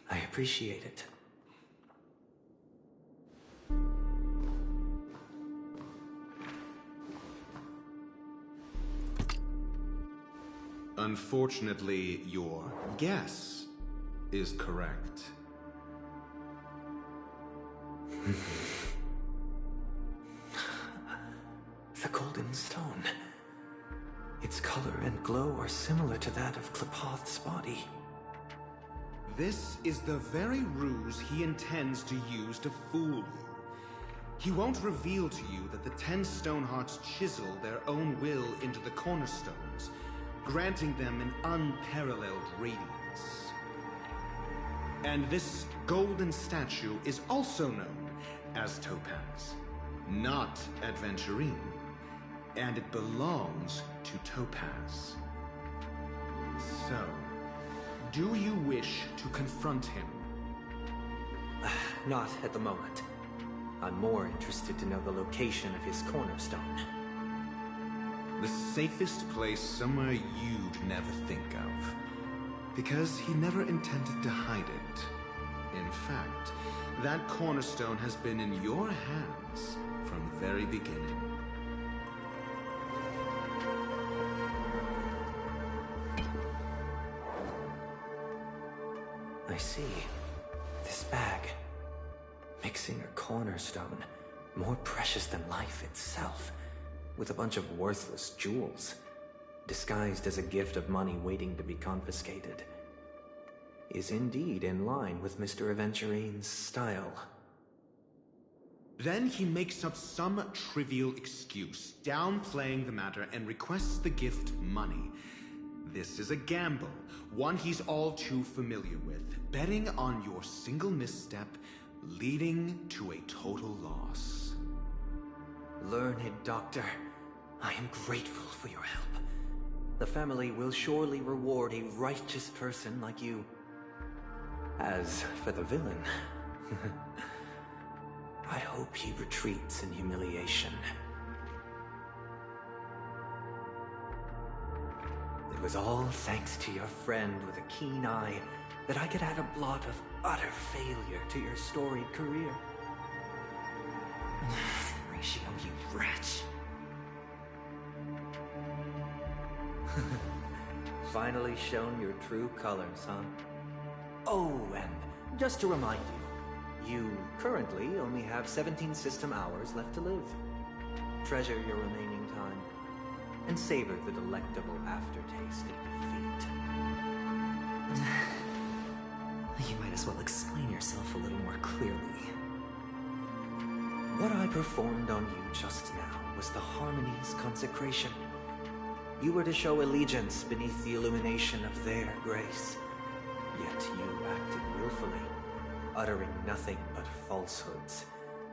I appreciate it. Unfortunately, your guess is correct. The Golden Stone. Its color and glow are similar to that of Klepoth's body. This is the very ruse he intends to use to fool you. He won't reveal to you that the 10 Stonehearts chisel their own will into the cornerstones, granting them an unparalleled radiance. And this golden statue is also known as Topaz, not Adventurine. And it belongs to Topaz. So, do you wish to confront him? Not at the moment. I'm more interested to know the location of his cornerstone. The safest place somewhere you'd never think of. Because he never intended to hide it. In fact, that cornerstone has been in your hands from the very beginning. I see. This bag. Mixing a cornerstone, more precious than life itself, with a bunch of worthless jewels, disguised as a gift of money waiting to be confiscated, is indeed in line with Mr. Aventurine's style. Then he makes up some trivial excuse, downplaying the matter, and requests the gift money. This is a gamble, one he's all too familiar with, betting on your single misstep, leading to a total loss. Learned doctor, I am grateful for your help. The family will surely reward a righteous person like you. As for the villain, I hope he retreats in humiliation. It was all thanks to your friend with a keen eye that I could add a blot of utter failure to your storied career. Ratio, you wretch. Finally shown your true colors, huh? Oh, and just to remind you, you currently only have 17 system hours left to live. Treasure your remaining time, and savor the delectable aftertaste of defeat. You might as well explain yourself a little more clearly. What I performed on you just now was the Harmony's consecration. You were to show allegiance beneath the illumination of their grace. Yet you acted willfully, uttering nothing but falsehoods,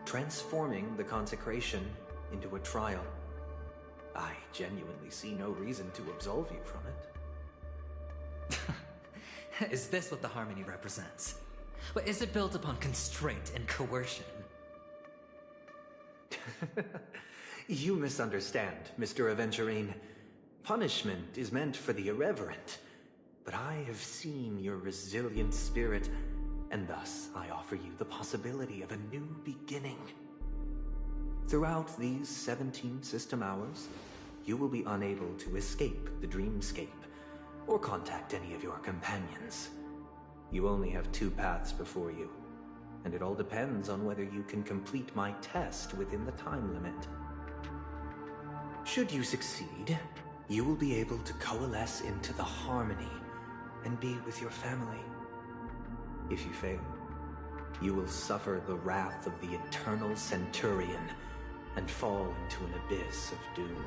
transforming the consecration into a trial. I genuinely see no reason to absolve you from it. Is this what the Harmony represents? But is it built upon constraint and coercion? You misunderstand, Mr. Aventurine. Punishment is meant for the irreverent. But I have seen your resilient spirit, and thus I offer you the possibility of a new beginning. Throughout these 17 system hours, you will be unable to escape the dreamscape, or contact any of your companions. You only have 2 paths before you, and it all depends on whether you can complete my test within the time limit. Should you succeed, you will be able to coalesce into the Harmony and be with your family. If you fail, you will suffer the wrath of the Eternal Centurion and fall into an abyss of doom.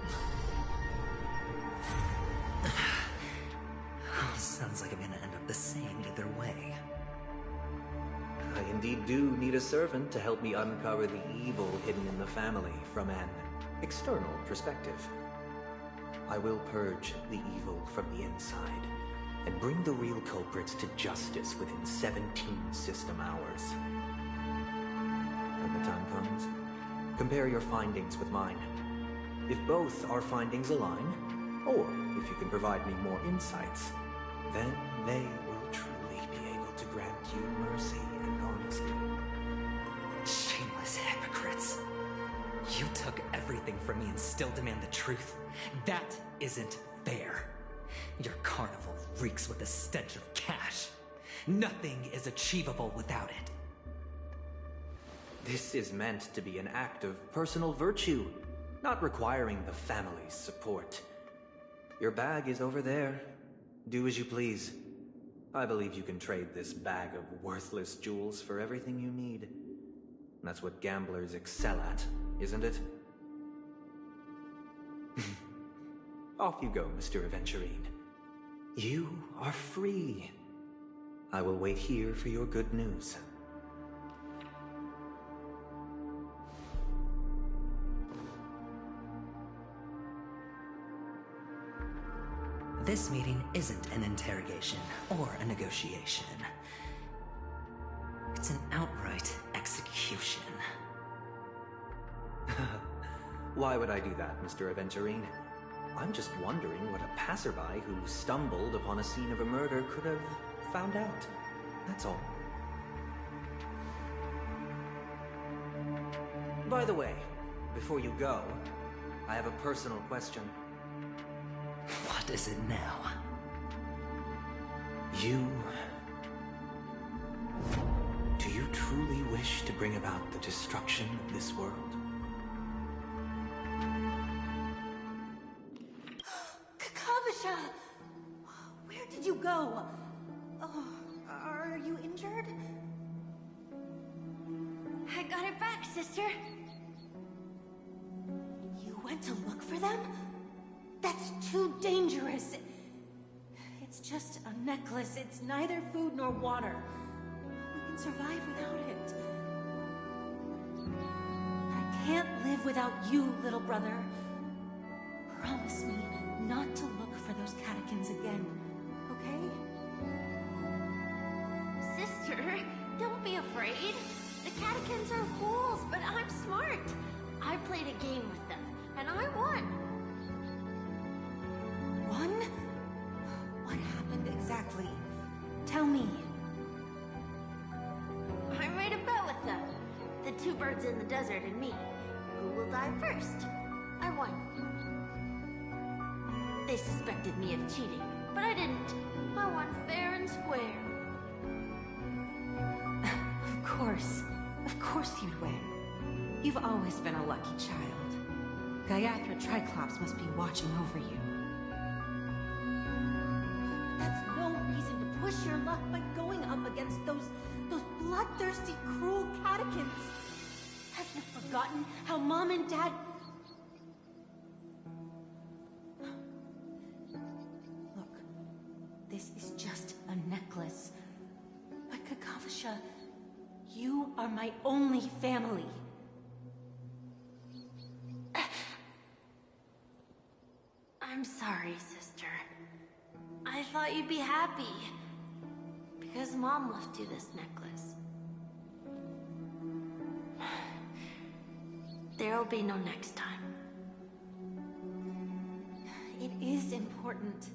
Sounds like I'm gonna end up the same either way. I indeed do need a servant to help me uncover the evil hidden in the family from an external perspective. I will purge the evil from the inside and bring the real culprits to justice within 17 system hours. When the time comes, compare your findings with mine. If both our findings align, or if you can provide me more insights, then they will truly be able to grant you mercy and honesty. Shameless hypocrites. You took everything from me and still demand the truth. That isn't fair. Your carnival reeks with the stench of cash. Nothing is achievable without it. This is meant to be an act of personal virtue, not requiring the family's support. Your bag is over there. Do as you please. I believe you can trade this bag of worthless jewels for everything you need. That's what gamblers excel at, isn't it? Off you go, Mr. Aventurine. You are free. I will wait here for your good news. This meeting isn't an interrogation or a negotiation. It's an outright execution. Why would I do that, Mr. Aventurine? I'm just wondering what a passerby who stumbled upon a scene of a murder could have found out. That's all. By the way, before you go, I have a personal question. What is it now? Do you truly wish to bring about the destruction of this world? Kakavasha! Where did you go? Oh, are you injured? I got it back, sister. You went to look for them? That's too dangerous. It's just a necklace. It's neither food nor water. We can survive without it. I can't live without you, little brother. Promise me not to look for those catechins again, okay? Sister, don't be afraid. The catechins are fools, but I'm smart. I played a game with them, and I won. Won? What happened exactly? Tell me. I made a bet with them. The two birds in the desert and me. Who will die first? I won. They suspected me of cheating, but I didn't. I won fair and square. Of course you'd win. You've always been a lucky child. Gaiathra Triclops must be watching over you. That's no reason to push your luck by going up against those bloodthirsty, cruel catechins. Have you forgotten how Mom and Dad... Look, this is just a necklace. But Kakavasha, you are my only family. I'm sorry, sister. I thought you'd be happy. Because Mom left you this necklace. There'll be no next time. It is important.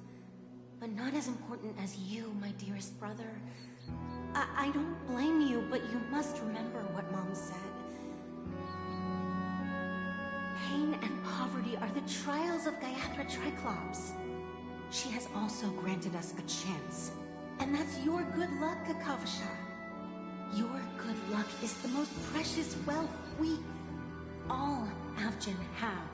But not as important as you, my dearest brother. I don't blame you, but you must remember what Mom said. Pain and poverty are the trials of Gaiathra Triclops. She has also granted us a chance. And that's your good luck, Kakavasha. Your good luck is the most precious wealth we, all Avgin, have.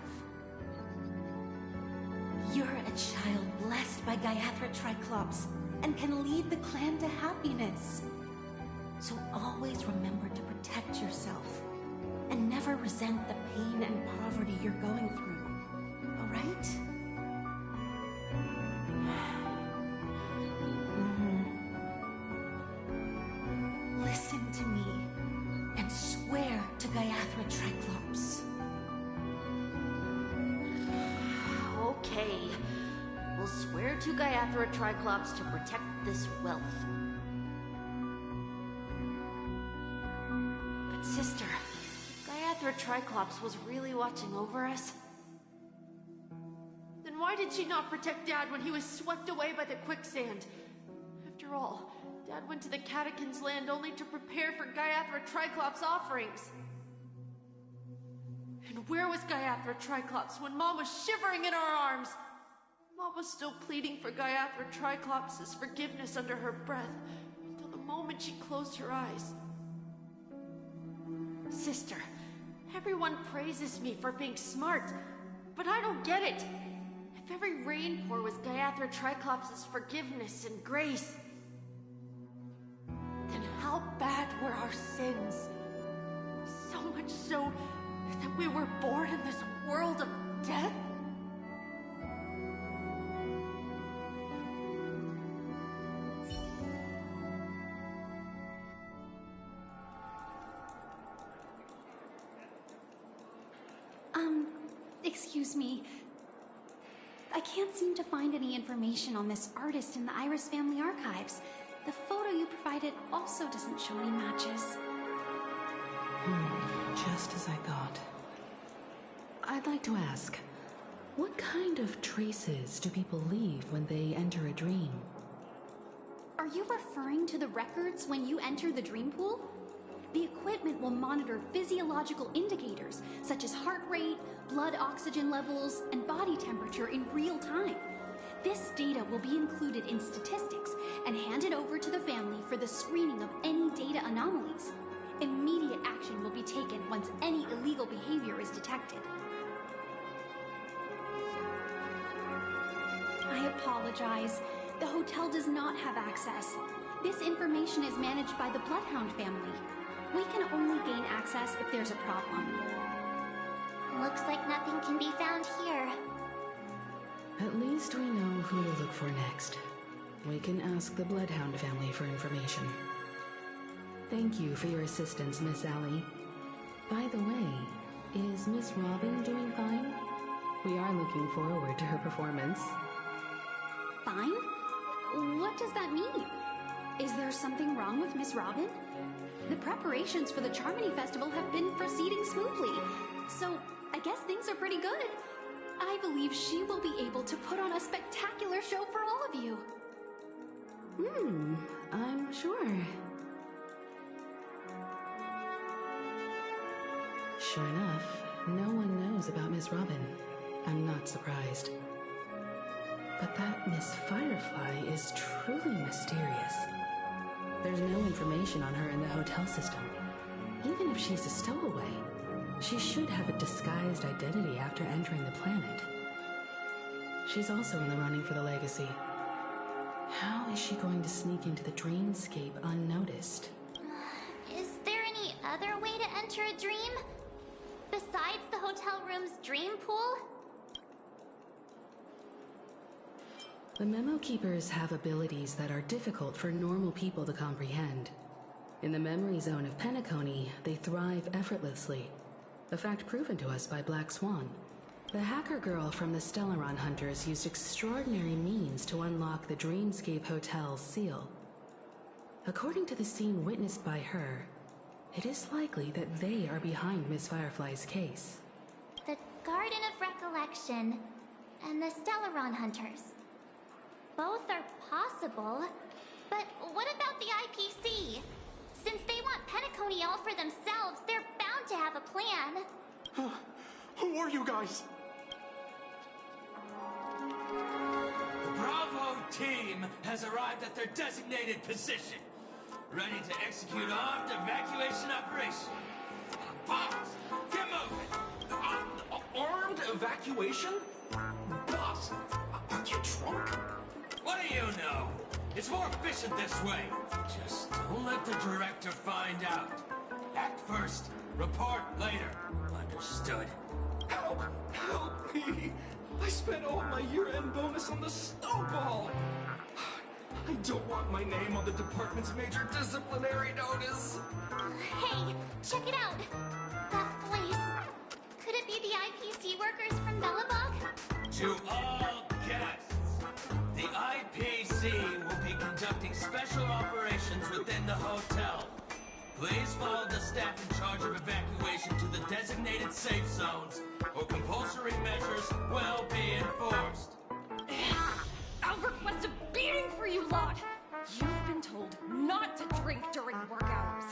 You're a child blessed by Gaiathra Triclops and can lead the clan to happiness. So always remember to protect yourself and never resent the pain and poverty you're going through. All right? Listen to me and swear to Gaiathra Triclops. Okay. We'll swear to Gaiathra Triclops to protect this wealth. But sister, if Gaiathra Triclops was really watching over us, then why did she not protect Dad when he was swept away by the quicksand? After all, Dad went to the Catechins' land only to prepare for Gaiathra Triclops' offerings. And where was Gaiathra Triclops when Mom was shivering in our arms? Mom was still pleading for Gaiathra Triclops' forgiveness under her breath, until the moment she closed her eyes. Sister, everyone praises me for being smart, but I don't get it. If every rain pour was Gaiathra Triclops' forgiveness and grace, then how bad were our sins? So much so that we were born in this world of death? Excuse me. I can't seem to find any information on this artist in the Iris family archives. The photo you provided also doesn't show any matches. Just as I thought. I'd like to ask, what kind of traces do people leave when they enter a dream? Are you referring to the records when you enter the dream pool? The equipment will monitor physiological indicators such as heart rate, blood oxygen levels, and body temperature in real time. This data will be included in statistics and handed over to the family for the screening of any data anomalies. Immediate action will be taken once any illegal behavior is detected. I apologize. The hotel does not have access. This information is managed by the Bloodhound family. We can only gain access if there's a problem. Looks like nothing can be found here. At least we know who to look for next. We can ask the Bloodhound family for information. Thank you for your assistance, Miss Allie. By the way, is Miss Robin doing fine? We are looking forward to her performance. Fine? What does that mean? Is there something wrong with Miss Robin? The preparations for the Charmony Festival have been proceeding smoothly, so I guess things are pretty good. I believe she will be able to put on a spectacular show for all of you. I'm sure. Sure enough, no one knows about Miss Robin. I'm not surprised. But that Miss Firefly is truly mysterious. There's no information on her in the hotel system. Even if she's a stowaway, she should have a disguised identity after entering the planet. She's also in the running for the legacy. How is she going to sneak into the dreamscape unnoticed? Is there any other way to enter a dream? Besides the hotel room's dream pool? The Memo Keepers have abilities that are difficult for normal people to comprehend. In the memory zone of Penacony, they thrive effortlessly, a fact proven to us by Black Swan. The hacker girl from the Stellaron Hunters used extraordinary means to unlock the Dreamscape Hotel's seal. According to the scene witnessed by her, it is likely that they are behind Miss Firefly's case. The Garden of Recollection and the Stellaron Hunters. Both are possible, but what about the IPC? Since they want Penacony all for themselves, they're bound to have a plan. Who are you guys? The Bravo team has arrived at their designated position, ready to execute armed evacuation operation. Boss, get moving! Armed evacuation? Boss, are you drunk? What do you know? It's more efficient this way. Just don't let the director find out. Act first, report later. Understood? Help! Help me! I spent all my year-end bonus on the snowball! I don't want my name on the department's major disciplinary notice! Hey, check it out! That place. Could it be the IPC workers from Belobog? To all guests, the IPC will be conducting special operations within the hotel. Please follow the staff in charge of evacuation to the designated safe zones, or compulsory measures will be enforced. I'll request a beating for you lot! You've been told not to drink during work hours.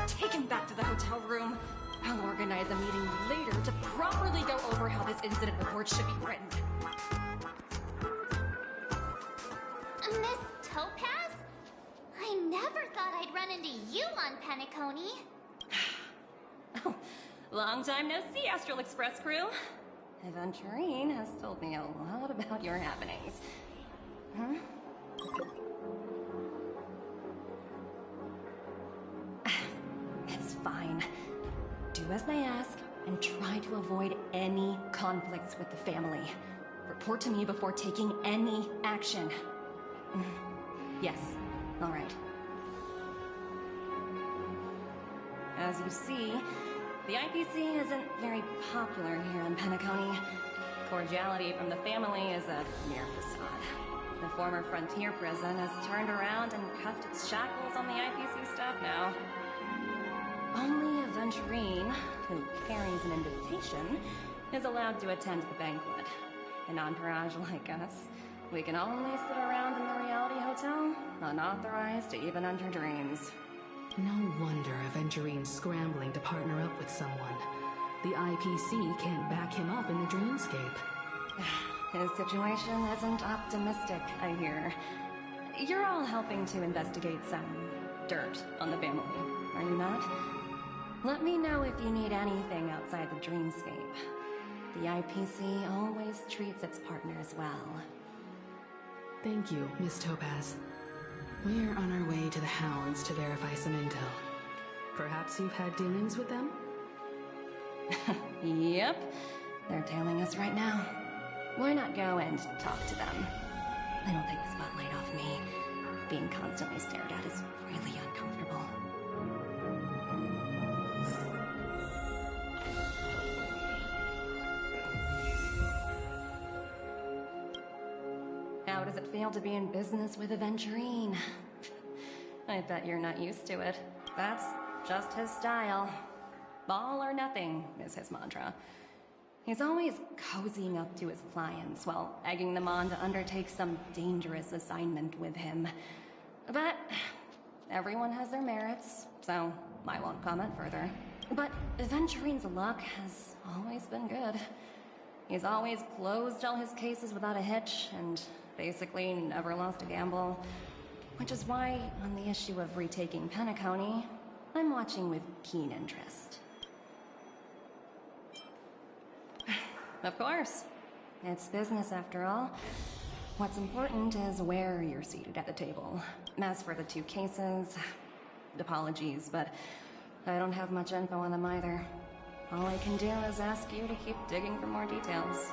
Take him back to the hotel room. I'll organize a meeting later to properly go over how this incident report should be written. Miss Topaz? I never thought I'd run into you on Penacony. Long time no see, Astral Express crew. Aventurine has told me a lot about your happenings. Huh? It's fine. Do as they ask, and try to avoid any conflicts with the family. Report to me before taking any action. Yes, all right. As you see, the IPC isn't very popular here in Penacony. Cordiality from the family is a mere facade. The former frontier prison has turned around and cuffed its shackles on the IPC staff now. Only Aventurine, who carries an invitation, is allowed to attend the banquet. An entourage like us, we can only sit around in the reality hotel, unauthorized to even enter dreams. No wonder Aventurine's scrambling to partner up with someone. The IPC can't back him up in the dreamscape. His situation isn't optimistic, I hear. You're all helping to investigate some dirt on the family, are you not? Let me know if you need anything outside the dreamscape. The IPC always treats its partners well. Thank you, Miss Topaz. We're on our way to the Hounds to verify some intel. Perhaps you've had dealings with them? Yep. They're tailing us right now. Why not go and talk to them? I don't take the spotlight off me. Being constantly stared at is really uncomfortable. How does it feel to be in business with Aventurine? I bet you're not used to it. That's just his style. All or nothing is his mantra. He's always cozying up to his clients while egging them on to undertake some dangerous assignment with him. But everyone has their merits, so I won't comment further. But Aventurine's luck has always been good. He's always closed all his cases without a hitch and basically never lost a gamble. Which is why, on the issue of retaking Penacony, I'm watching with keen interest. Of course. It's business after all. What's important is where you're seated at the table. As for the two cases, apologies, but I don't have much info on them either. All I can do is ask you to keep digging for more details.